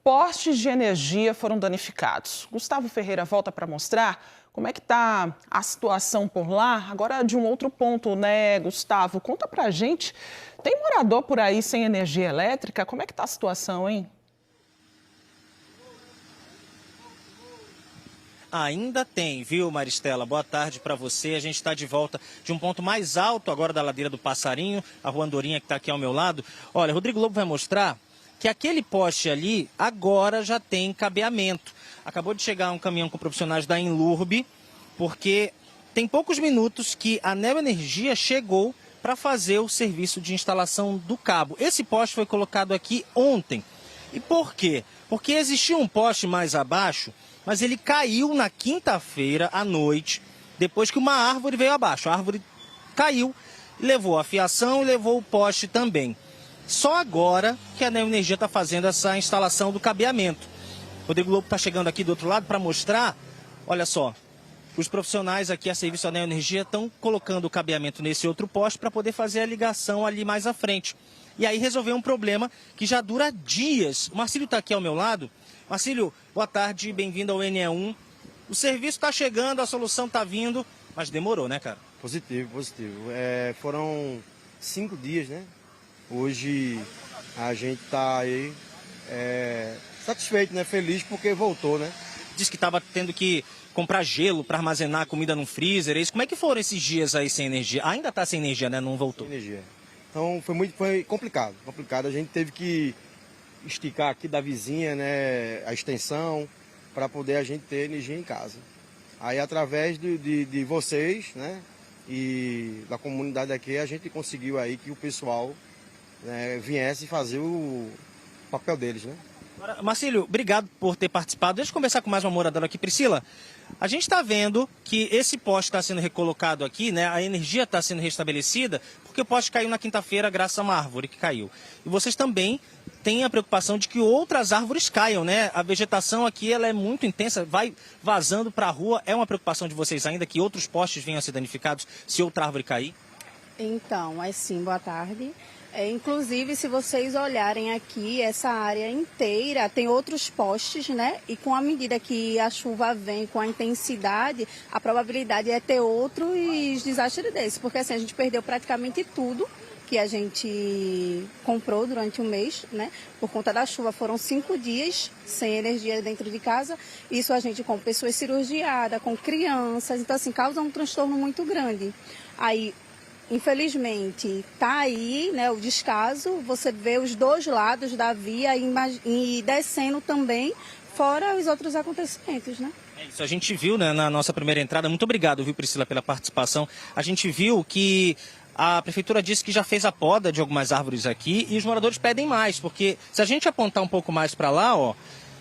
postes de energia foram danificados. Gustavo Ferreira volta para mostrar como é que está a situação por lá. Agora de um outro ponto, né, Gustavo? Conta pra gente, tem morador por aí sem energia elétrica? Como é que está a situação, hein? Ainda tem, viu, Maristela? Boa tarde para você. A gente está de volta de um ponto mais alto agora da ladeira do Passarinho, a Rua Andorinha que está aqui ao meu lado. Olha, Rodrigo Lobo vai mostrar que aquele poste ali agora já tem cabeamento. Acabou de chegar um caminhão com profissionais da Enlurb, porque tem poucos minutos que a Neoenergia chegou para fazer o serviço de instalação do cabo. Esse poste foi colocado aqui ontem. E por quê? Porque existia um poste mais abaixo, mas ele caiu na quinta-feira à noite, depois que uma árvore veio abaixo. A árvore caiu, levou a fiação e levou o poste também. Só agora que a Neoenergia está fazendo essa instalação do cabeamento. O Rodrigo Lobo está chegando aqui do outro lado para mostrar, olha só, os profissionais aqui a serviço da Neoenergia estão colocando o cabeamento nesse outro poste para poder fazer a ligação ali mais à frente. E aí resolver um problema que já dura dias. O Marcílio está aqui ao meu lado. Marcílio, boa tarde, bem-vindo ao NE1. O serviço está chegando, a solução está vindo, mas demorou, né, cara? Positivo. Foram 5 dias, né? Hoje a gente está aí satisfeito, né? Feliz porque voltou, né? Disse que estava tendo que comprar gelo para armazenar comida no freezer. É isso. Como é que foram esses dias aí sem energia? Ainda está sem energia, né? Não voltou. Sem energia. Então foi complicado. A gente teve que esticar aqui da vizinha, né, a extensão, para poder a gente ter energia em casa. Aí através de vocês, né, e da comunidade aqui, a gente conseguiu aí que o pessoal, né, viesse fazer o papel deles, né. Marcílio, obrigado por ter participado. Deixa eu conversar com mais uma moradora aqui. Priscila, a gente está vendo que esse poste está sendo recolocado aqui, né? A energia está sendo restabelecida, porque o poste caiu na quinta-feira graças a uma árvore que caiu. E vocês também têm a preocupação de que outras árvores caiam, né? A vegetação aqui ela é muito intensa, vai vazando para a rua. É uma preocupação de vocês ainda que outros postes venham a ser danificados se outra árvore cair? Então, sim, boa tarde. Inclusive, se vocês olharem aqui, essa área inteira tem outros postes, né? E com a medida que a chuva vem com a intensidade, a probabilidade é ter outros desastres desses. Porque assim, a gente perdeu praticamente tudo que a gente comprou durante o mês, né? Por conta da chuva, foram 5 dias sem energia dentro de casa. Isso a gente com pessoas cirurgiadas, com crianças. Então, assim, causa um transtorno muito grande. Aí, infelizmente, está aí, né, o descaso, você vê os dois lados da via e descendo também, fora os outros acontecimentos, né? É isso, a gente viu, né, na nossa primeira entrada, muito obrigado, viu, Priscila, pela participação, a gente viu que a prefeitura disse que já fez a poda de algumas árvores aqui e os moradores pedem mais, porque se a gente apontar um pouco mais para lá, ó,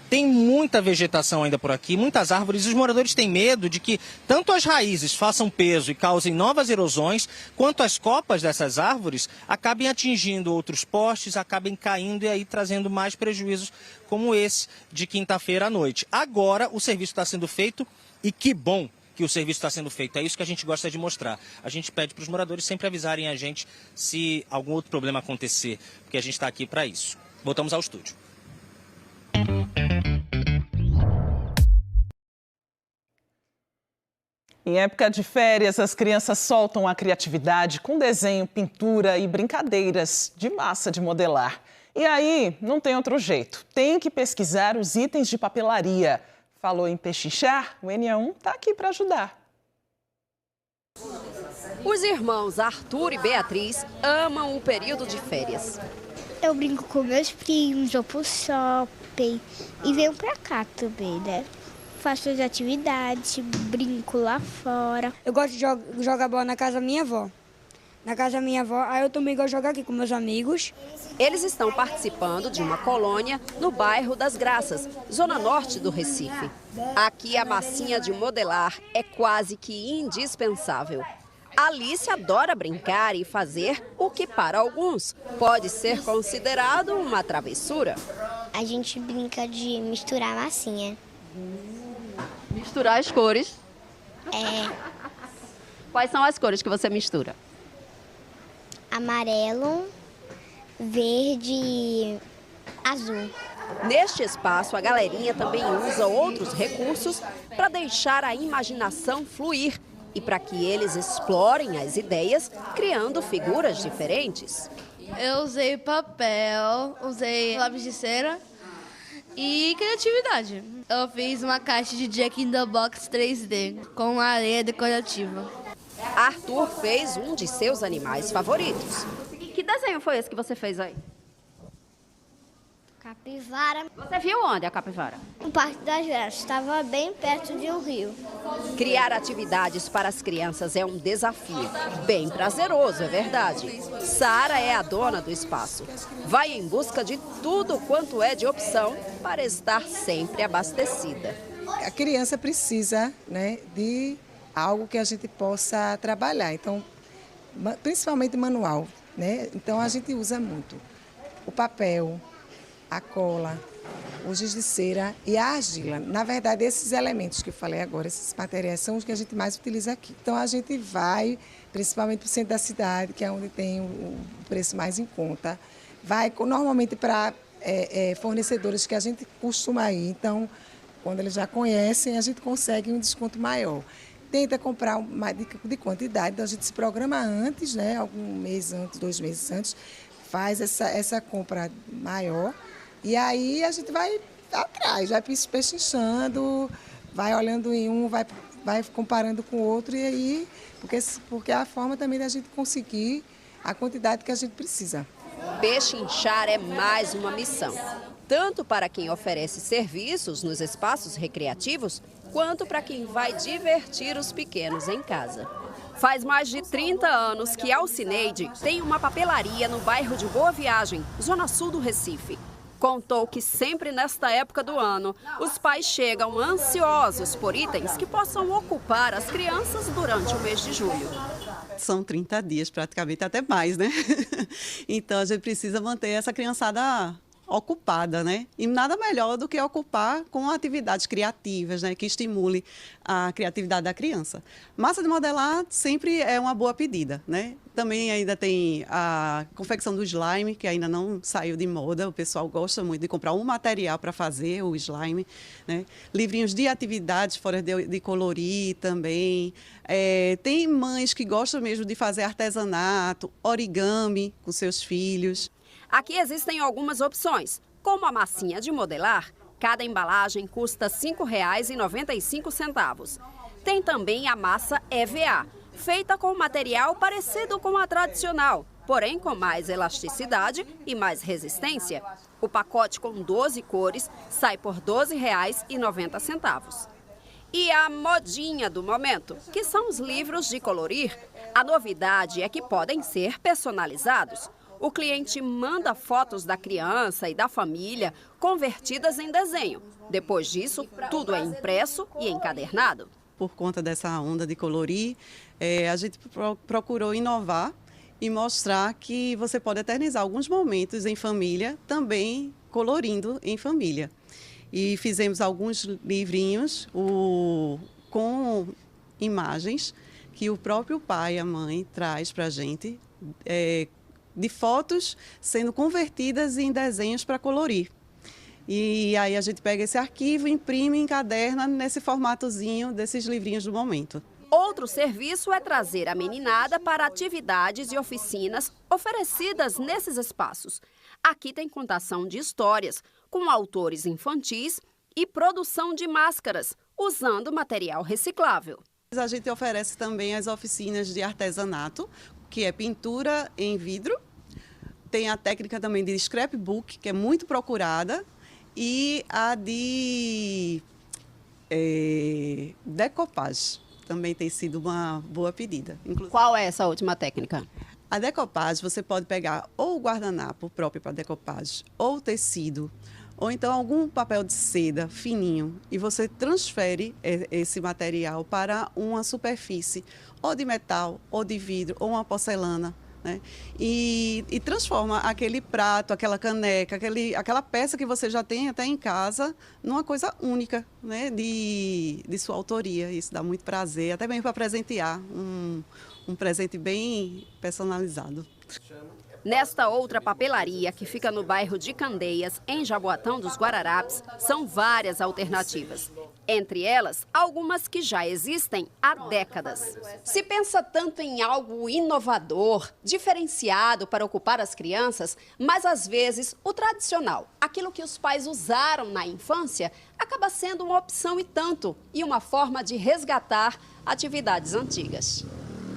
tem muita vegetação ainda por aqui, muitas árvores, e os moradores têm medo de que tanto as raízes façam peso e causem novas erosões, quanto as copas dessas árvores acabem atingindo outros postes, acabem caindo e aí trazendo mais prejuízos como esse de quinta-feira à noite. Agora o serviço está sendo feito e que bom que o serviço está sendo feito. É isso que a gente gosta de mostrar. A gente pede para os moradores sempre avisarem a gente se algum outro problema acontecer, porque a gente está aqui para isso. Voltamos ao estúdio. Em época de férias, as crianças soltam a criatividade com desenho, pintura e brincadeiras de massa de modelar. E aí, não tem outro jeito. Tem que pesquisar os itens de papelaria. Falou em pechinchar? O NE1 está aqui para ajudar. Os irmãos Arthur e Beatriz amam o período de férias. Eu brinco com meus primos, vou pro shopping e venho pra cá também, né? Faço as atividades, brinco lá fora. Eu gosto de jogar bola na casa da minha avó. Na casa da minha avó, aí eu também gosto de jogar aqui com meus amigos. Eles estão participando de uma colônia no bairro das Graças, zona norte do Recife. Aqui a massinha de modelar é quase que indispensável. Alice adora brincar e fazer o que para alguns pode ser considerado uma travessura. A gente brinca de misturar massinha. Misturar as cores? É. Quais são as cores que você mistura? amarelo, verde e azul. Neste espaço, a galerinha também usa outros recursos para deixar a imaginação fluir e para que eles explorem as ideias, criando figuras diferentes. Eu usei papel, usei lápis de cera e criatividade. Eu fiz uma caixa de Jack in the Box 3D com areia decorativa. Arthur fez um de seus animais favoritos. Que desenho foi esse que você fez aí? Capivara. Você viu onde a capivara? No Parque das Velhas, estava bem perto de um rio. Criar atividades para as crianças é um desafio. Bem prazeroso, é verdade. Sara é a dona do espaço. Vai em busca de tudo quanto é de opção para estar sempre abastecida. A criança precisa, né, de algo que a gente possa trabalhar. Então, principalmente manual, né? Então a gente usa muito o papel, a cola, o giz de cera e a argila. Na verdade, esses elementos que eu falei agora, esses materiais, são os que a gente mais utiliza aqui. Então, a gente vai, principalmente para o centro da cidade, que é onde tem o preço mais em conta, vai normalmente para fornecedores que a gente costuma ir. Então, quando eles já conhecem, a gente consegue um desconto maior. Tenta comprar mais de quantidade, então a gente se programa antes, né, algum mês antes, 2 meses antes, faz essa compra maior. E aí a gente vai atrás, vai pechinchando, vai olhando em um, vai comparando com o outro, e aí, porque é a forma também da gente conseguir a quantidade que a gente precisa. Pechinchar é mais uma missão, tanto para quem oferece serviços nos espaços recreativos, quanto para quem vai divertir os pequenos em casa. Faz mais de 30 anos que Alcineide tem uma papelaria no bairro de Boa Viagem, zona sul do Recife. Contou que sempre nesta época do ano, os pais chegam ansiosos por itens que possam ocupar as crianças durante o mês de julho. São 30 dias, praticamente até mais, né? Então a gente precisa manter essa criançada ocupada, né? E nada melhor do que ocupar com atividades criativas, né? Que estimule a criatividade da criança. Massa de modelar sempre é uma boa pedida, né? Também ainda tem a confecção do slime, que ainda não saiu de moda. O pessoal gosta muito de comprar um material para fazer o slime, né? Livrinhos de atividades fora de colorir também. Tem mães que gostam mesmo de fazer artesanato, origami com seus filhos. Aqui existem algumas opções, como a massinha de modelar. Cada embalagem custa R$ 5,95. Tem também a massa EVA, feita com material parecido com a tradicional, porém com mais elasticidade e mais resistência. O pacote com 12 cores sai por R$ 12,90. E a modinha do momento, que são os livros de colorir. A novidade é que podem ser personalizados. O cliente manda fotos da criança e da família convertidas em desenho. Depois disso, tudo é impresso e encadernado. Por conta dessa onda de colorir, a gente procurou inovar e mostrar que você pode eternizar alguns momentos em família, também colorindo em família. E fizemos alguns livrinhos com imagens que o próprio pai e a mãe traz para a gente, de fotos sendo convertidas em desenhos para colorir. E aí a gente pega esse arquivo, imprime e encaderna nesse formatozinho desses livrinhos do momento. Outro serviço é trazer a meninada para atividades e oficinas oferecidas nesses espaços. Aqui tem contação de histórias, com autores infantis e produção de máscaras, usando material reciclável. A gente oferece também as oficinas de artesanato, que é pintura em vidro. Tem a técnica também de scrapbook, que é muito procurada, e a de decoupage também tem sido uma boa pedida. Inclusive, qual é essa última técnica? A decoupage, você pode pegar ou o guardanapo próprio para decoupage, ou o tecido, ou então algum papel de seda fininho, e você transfere esse material para uma superfície, ou de metal, ou de vidro, ou uma porcelana, né? E transforma aquele prato, aquela caneca, aquela peça que você já tem até em casa, numa coisa única, né? de sua autoria. Isso dá muito prazer, até mesmo para presentear um um presente bem personalizado. Nesta outra papelaria, que fica no bairro de Candeias, em Jaboatão dos Guararapes, são várias alternativas. Entre elas, algumas que já existem há décadas. Se pensa tanto em algo inovador, diferenciado para ocupar as crianças, mas às vezes o tradicional, aquilo que os pais usaram na infância, acaba sendo uma opção e tanto, e uma forma de resgatar atividades antigas.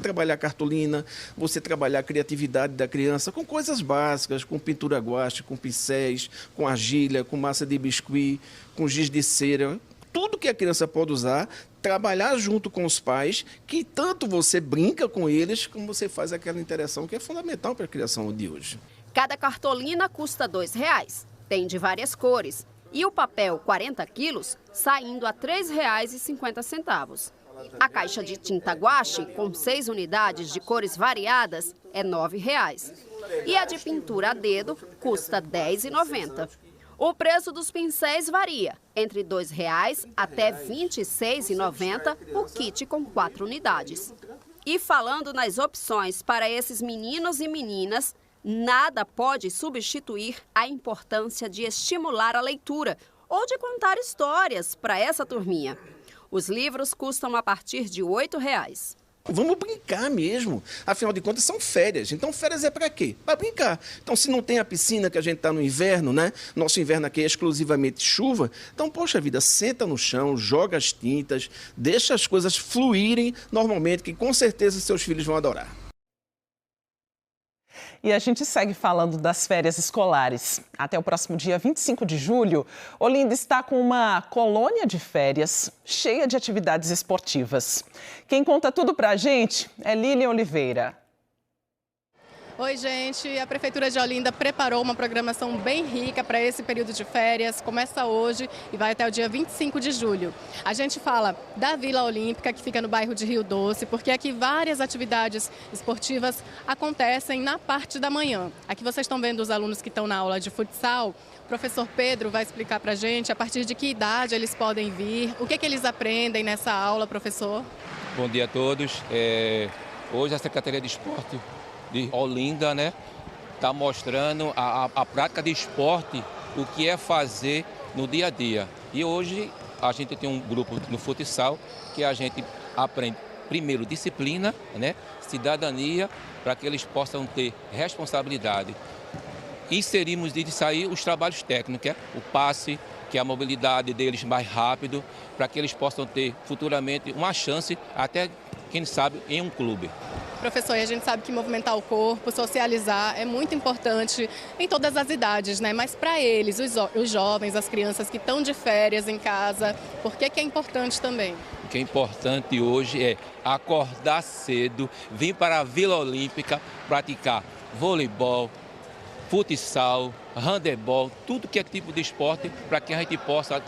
Trabalhar cartolina, você trabalhar a criatividade da criança com coisas básicas, com pintura guache, com pincéis, com argila, com massa de biscuit, com giz de cera, tudo que a criança pode usar, trabalhar junto com os pais, que tanto você brinca com eles, como você faz aquela interação que é fundamental para a criação de hoje. Cada cartolina custa R$2, tem de várias cores, e o papel 40 quilos saindo a R$ 3,50. A caixa de tinta guache, com 6 unidades de cores variadas, é R$ 9,00. E a de pintura a dedo custa R$ 10,90. O preço dos pincéis varia, entre R$ 2,00 até R$ 26,90 o kit com 4 unidades. E falando nas opções para esses meninos e meninas, nada pode substituir a importância de estimular a leitura ou de contar histórias para essa turminha. Os livros custam a partir de R$ 8,00. Vamos brincar mesmo. Afinal de contas, são férias. Então, férias é para quê? Para brincar. Então, se não tem a piscina, que a gente está no inverno, né? Nosso inverno aqui é exclusivamente chuva. Então, poxa vida, senta no chão, joga as tintas, deixa as coisas fluírem normalmente, que com certeza seus filhos vão adorar. E a gente segue falando das férias escolares. Até o próximo dia 25 de julho, Olinda está com uma colônia de férias cheia de atividades esportivas. Quem conta tudo pra gente é Lilian Oliveira. Oi, gente. A Prefeitura de Olinda preparou uma programação bem rica para esse período de férias. Começa hoje e vai até o dia 25 de julho. A gente fala da Vila Olímpica, que fica no bairro de Rio Doce, porque aqui várias atividades esportivas acontecem na parte da manhã. Aqui vocês estão vendo os alunos que estão na aula de futsal. O professor Pedro vai explicar para a gente a partir de que idade eles podem vir, o que eles aprendem nessa aula, professor. Bom dia a todos. Hoje a Secretaria de Esporte de Olinda, né, está mostrando a prática de esporte, o que é fazer no dia a dia. E hoje a gente tem um grupo no futsal que a gente aprende primeiro disciplina, né, cidadania, para que eles possam ter responsabilidade. Inserimos de sair os trabalhos técnicos, o passe, que é a mobilidade deles mais rápido, para que eles possam ter futuramente uma chance, até quem sabe, em um clube. Professor, e a gente sabe que movimentar o corpo, socializar é muito importante em todas as idades, né? Mas para eles, os jovens, as crianças que estão de férias em casa, por que é importante também? O que é importante hoje é acordar cedo, vir para a Vila Olímpica, praticar voleibol, futsal, handebol, tudo que é tipo de esporte, para que a gente possa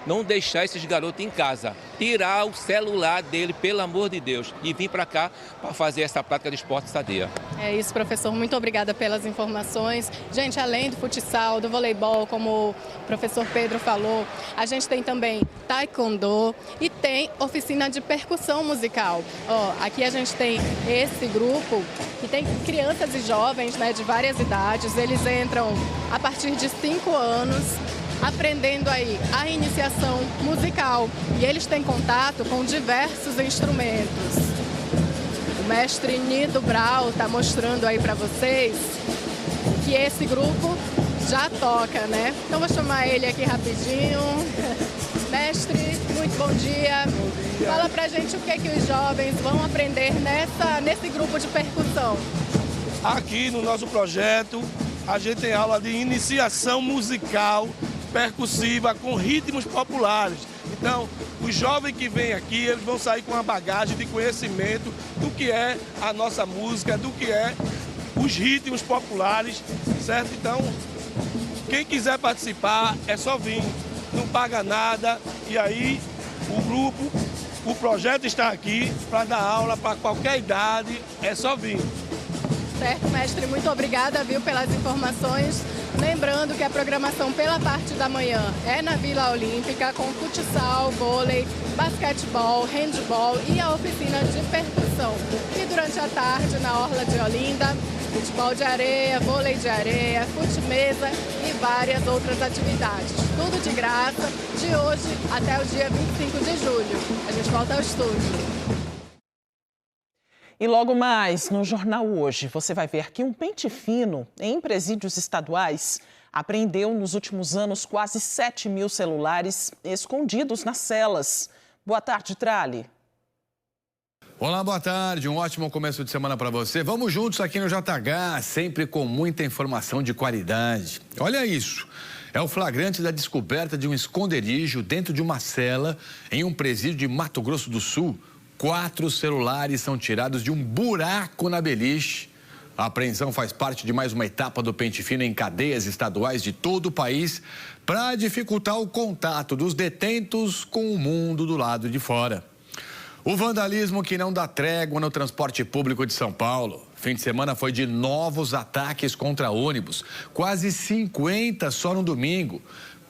não deixar esses garotos em casa, tirar o celular dele, pelo amor de Deus, e vir para cá para fazer essa prática de esporte sadia. É isso, professor. Muito obrigada pelas informações. Gente, além do futsal, do voleibol, como o professor Pedro falou, a gente tem também taekwondo e tem oficina de percussão musical. Aqui a gente tem esse grupo que tem crianças e jovens, né, de várias idades. Eles entram a partir de 5 anos, aprendendo aí a iniciação musical. E eles têm contato com diversos instrumentos. O mestre Nido Brau está mostrando aí para vocês que esse grupo já toca, né? Então vou chamar ele aqui rapidinho. Mestre, muito bom dia. Bom dia. Fala pra gente o que é que os jovens vão aprender nesse grupo de percussão. Aqui no nosso projeto, a gente tem aula de iniciação musical percussiva com ritmos populares. Então, os jovens que vêm aqui, eles vão sair com uma bagagem de conhecimento do que é a nossa música, do que é os ritmos populares, certo? Então, quem quiser participar, é só vir, não paga nada. E aí, o projeto está aqui para dar aula para qualquer idade, é só vir. Certo, mestre, muito obrigada, viu, pelas informações. Lembrando que a programação pela parte da manhã é na Vila Olímpica, com futsal, vôlei, basquetebol, handball e a oficina de percussão. E durante a tarde, na Orla de Olinda, futebol de areia, vôlei de areia, fute-mesa e várias outras atividades. Tudo de graça, de hoje até o dia 25 de julho. A gente volta ao estúdio. E logo mais, no Jornal Hoje, você vai ver que um pente fino em presídios estaduais apreendeu nos últimos anos quase 7 mil celulares escondidos nas celas. Boa tarde, Trali. Olá, boa tarde. Um ótimo começo de semana para você. Vamos juntos aqui no JH, sempre com muita informação de qualidade. Olha isso. É o flagrante da descoberta de um esconderijo dentro de uma cela em um presídio de Mato Grosso do Sul. 4 celulares são tirados de um buraco na beliche. A apreensão faz parte de mais uma etapa do pente fino em cadeias estaduais de todo o país para dificultar o contato dos detentos com o mundo do lado de fora. O vandalismo que não dá trégua no transporte público de São Paulo. Fim de semana foi de novos ataques contra ônibus, quase 50 só no domingo.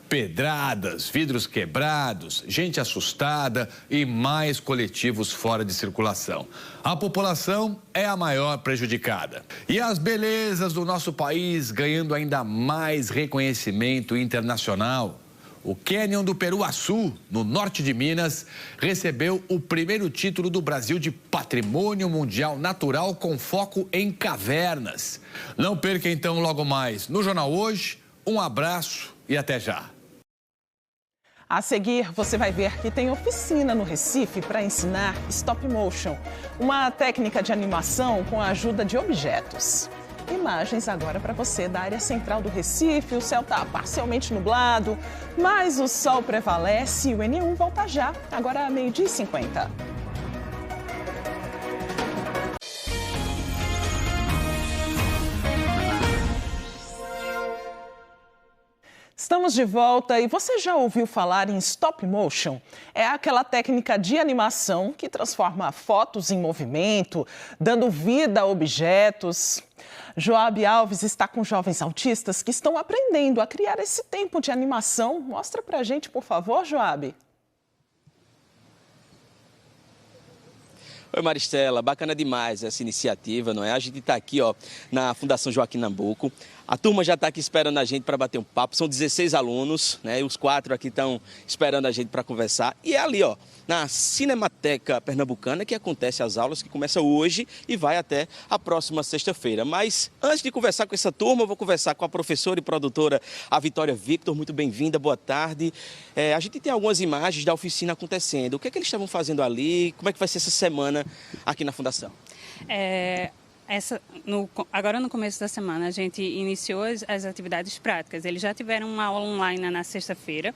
Pedradas, vidros quebrados, gente assustada e mais coletivos fora de circulação. A população é a maior prejudicada. E as belezas do nosso país ganhando ainda mais reconhecimento internacional. O Cânion do Peruaçu, no norte de Minas, recebeu o primeiro título do Brasil de Patrimônio Mundial Natural com foco em cavernas. Não perca então logo mais no Jornal Hoje. Um abraço e até já. A seguir, você vai ver que tem oficina no Recife para ensinar stop motion, uma técnica de animação com a ajuda de objetos. Imagens agora para você da área central do Recife. O céu está parcialmente nublado, mas o sol prevalece e o N1 volta já, agora 12h50. Estamos de volta e você já ouviu falar em stop motion? É aquela técnica de animação que transforma fotos em movimento, dando vida a objetos. Joab Alves está com jovens autistas que estão aprendendo a criar esse tempo de animação. Mostra pra gente, por favor, Joab. Oi, Maristela, bacana demais essa iniciativa, não é? A gente está aqui, ó, na Fundação Joaquim Nabuco. A turma já está aqui esperando a gente para bater um papo. São 16 alunos, né? E os 4 aqui estão esperando a gente para conversar. E é ali, ó, na Cinemateca Pernambucana que acontece as aulas, que começa hoje e vai até a próxima sexta-feira. Mas antes de conversar com essa turma, eu vou conversar com a professora e produtora, a Vitória Victor. Muito bem-vinda, boa tarde. A gente tem algumas imagens da oficina acontecendo. O que é que eles estavam fazendo ali? Como é que vai ser essa semana aqui na Fundação? Agora no começo da semana a gente iniciou as atividades práticas. Eles já tiveram uma aula online na sexta-feira,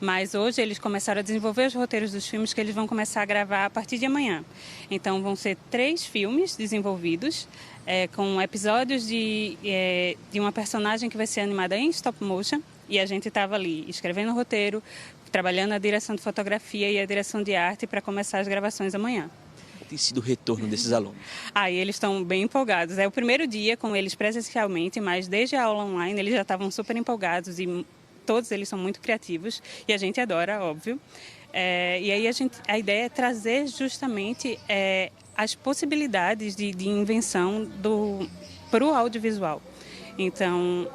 mas hoje eles começaram a desenvolver os roteiros dos filmes que eles vão começar a gravar a partir de amanhã. Então vão ser 3 filmes desenvolvidos, com episódios de uma personagem que vai ser animada em stop motion, e a gente estava ali escrevendo o roteiro, trabalhando a direção de fotografia e a direção de arte para começar as gravações amanhã. Tem sido o retorno desses alunos? Eles estão bem empolgados. É o primeiro dia com eles presencialmente, mas desde a aula online eles já estavam super empolgados e todos eles são muito criativos e a gente adora, óbvio. E aí a ideia é trazer justamente as possibilidades de invenção para o audiovisual. Então,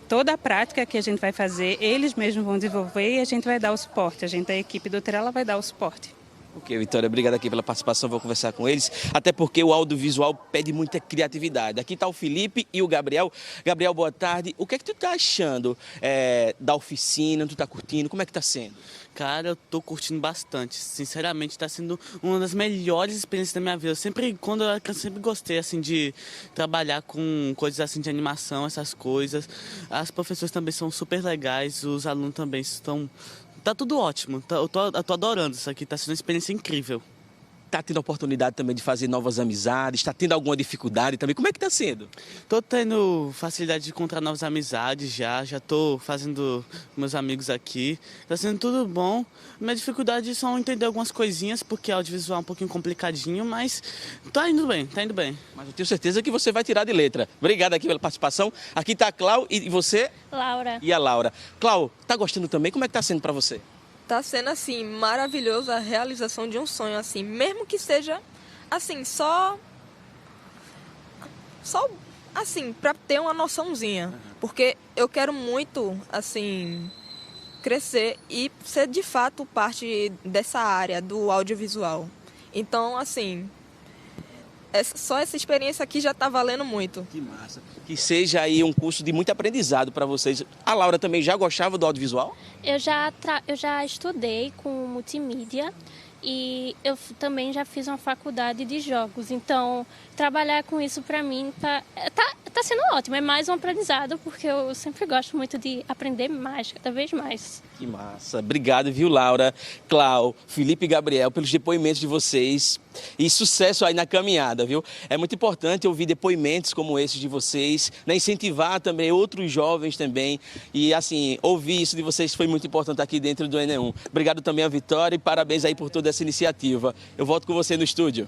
toda a prática que a gente vai fazer, eles mesmos vão desenvolver e a gente vai dar o suporte. A equipe do Trela vai dar o suporte. Ok, Vitória, obrigado aqui pela participação, vou conversar com eles, até porque o audiovisual pede muita criatividade. Aqui está o Felipe e o Gabriel. Gabriel, boa tarde. O que é que tu está achando da oficina? Tu está curtindo? Como é que está sendo? Cara, eu tô curtindo bastante. Sinceramente, está sendo uma das melhores experiências da minha vida. Eu sempre gostei assim de trabalhar com coisas assim de animação, essas coisas. As professoras também são super legais, os alunos também estão... Tá tudo ótimo, eu tô adorando isso aqui, tá sendo uma experiência incrível. está tendo a oportunidade também de fazer novas amizades? Está tendo alguma dificuldade também? Como é que está sendo? Estou tendo facilidade de encontrar novas amizades já estou fazendo meus amigos aqui. Está sendo tudo bom. Minha dificuldade é só entender algumas coisinhas, porque audiovisual é um pouquinho complicadinho, mas está indo bem, está indo bem. Mas eu tenho certeza que você vai tirar de letra. Obrigado aqui pela participação. Aqui está a Clau e você? Laura. E a Laura. Clau, está gostando também? Como é que está sendo para você? Tá sendo, assim, maravilhoso a realização de um sonho, assim, mesmo que seja, assim, só assim, para ter uma noçãozinha, porque eu quero muito, assim, crescer e ser, de fato, parte dessa área do audiovisual. Então, assim, só essa experiência aqui já tá valendo muito. Que massa. Que seja aí um curso de muito aprendizado para vocês. A Laura também já gostava do audiovisual? Eu já estudei com multimídia e eu também já fiz uma faculdade de jogos. Então, trabalhar com isso para mim tá sendo ótimo. É mais um aprendizado, porque eu sempre gosto muito de aprender mais, cada vez mais. Que massa. Obrigado, viu, Laura, Clau, Felipe e Gabriel, pelos depoimentos de vocês. E sucesso aí na caminhada, viu? É muito importante ouvir depoimentos como esses de vocês, né? Incentivar também outros jovens também. E, assim, ouvir isso de vocês foi muito importante aqui dentro do ENE1. Obrigado também a Vitória e parabéns aí por toda essa iniciativa. Eu volto com você no estúdio.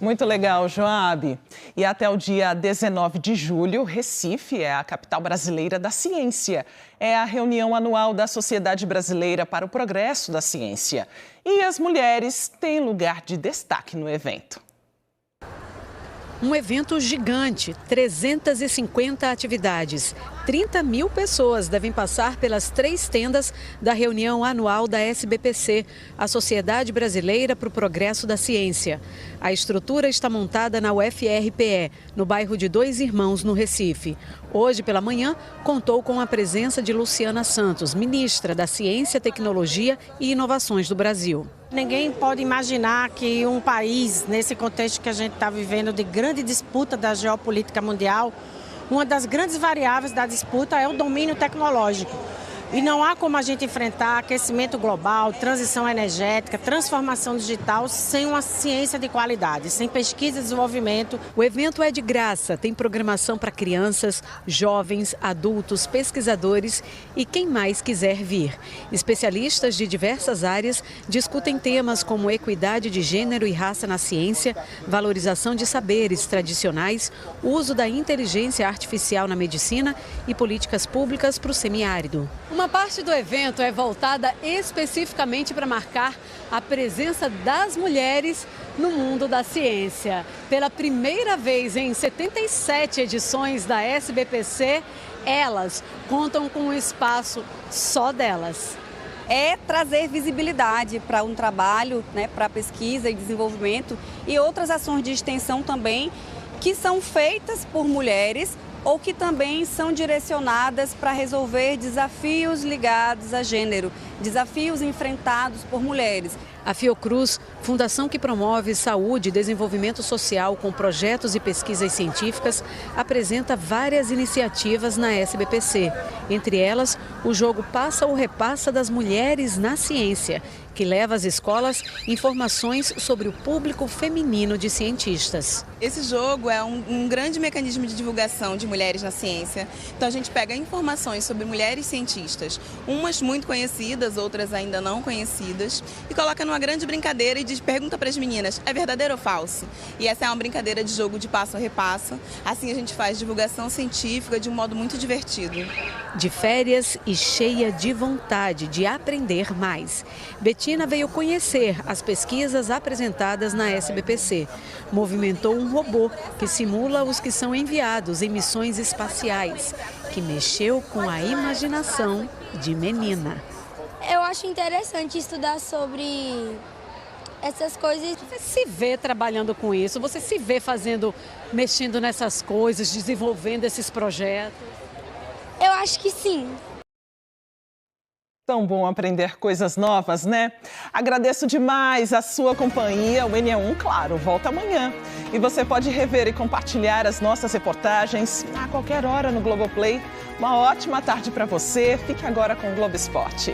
Muito legal, Joab. E até o dia 19 de julho, Recife é a capital brasileira da ciência. É a reunião anual da Sociedade Brasileira para o Progresso da Ciência. E as mulheres têm lugar de destaque no evento. Um evento gigante, 350 atividades. 30 mil pessoas devem passar pelas 3 tendas da reunião anual da SBPC, a Sociedade Brasileira para o Progresso da Ciência. A estrutura está montada na UFRPE, no bairro de Dois Irmãos, no Recife. Hoje, pela manhã, contou com a presença de Luciana Santos, ministra da Ciência, Tecnologia e Inovações do Brasil. Ninguém pode imaginar que um país, nesse contexto que a gente está vivendo de grande disputa da geopolítica mundial, uma das grandes variáveis da disputa é o domínio tecnológico. E não há como a gente enfrentar aquecimento global, transição energética, transformação digital sem uma ciência de qualidade, sem pesquisa e desenvolvimento. O evento é de graça, tem programação para crianças, jovens, adultos, pesquisadores e quem mais quiser vir. Especialistas de diversas áreas discutem temas como equidade de gênero e raça na ciência, valorização de saberes tradicionais, uso da inteligência artificial na medicina e políticas públicas para o semiárido. Uma parte do evento é voltada especificamente para marcar a presença das mulheres no mundo da ciência. Pela primeira vez em 77 edições da SBPC, elas contam com um espaço só delas. É trazer visibilidade para um trabalho, né, para pesquisa e desenvolvimento e outras ações de extensão também que são feitas por mulheres ou que também são direcionadas para resolver desafios ligados a gênero, desafios enfrentados por mulheres. A Fiocruz, fundação que promove saúde e desenvolvimento social com projetos e pesquisas científicas, apresenta várias iniciativas na SBPC. Entre elas, o jogo Passa ou Repassa das Mulheres na Ciência, que leva às escolas informações sobre o público feminino de cientistas. Esse jogo é um grande mecanismo de divulgação de mulheres na ciência. Então a gente pega informações sobre mulheres cientistas, umas muito conhecidas, outras ainda não conhecidas, e coloca numa grande brincadeira e pergunta para as meninas, é verdadeiro ou falso? E essa é uma brincadeira de jogo de passo a repasso. Assim a gente faz divulgação científica de um modo muito divertido. De férias e cheia de vontade de aprender mais, Betina veio conhecer as pesquisas apresentadas na SBPC. Movimentou um robô que simula os que são enviados em missões espaciais, que mexeu com a imaginação de menina. Eu acho interessante estudar sobre essas coisas. Você se vê trabalhando com isso? Você se vê mexendo nessas coisas, desenvolvendo esses projetos? Eu acho que sim. Tão bom aprender coisas novas, né? Agradeço demais a sua companhia. O ENE1, claro, volta amanhã. E você pode rever e compartilhar as nossas reportagens a qualquer hora no Globoplay. Uma ótima tarde para você. Fique agora com o Globo Esporte.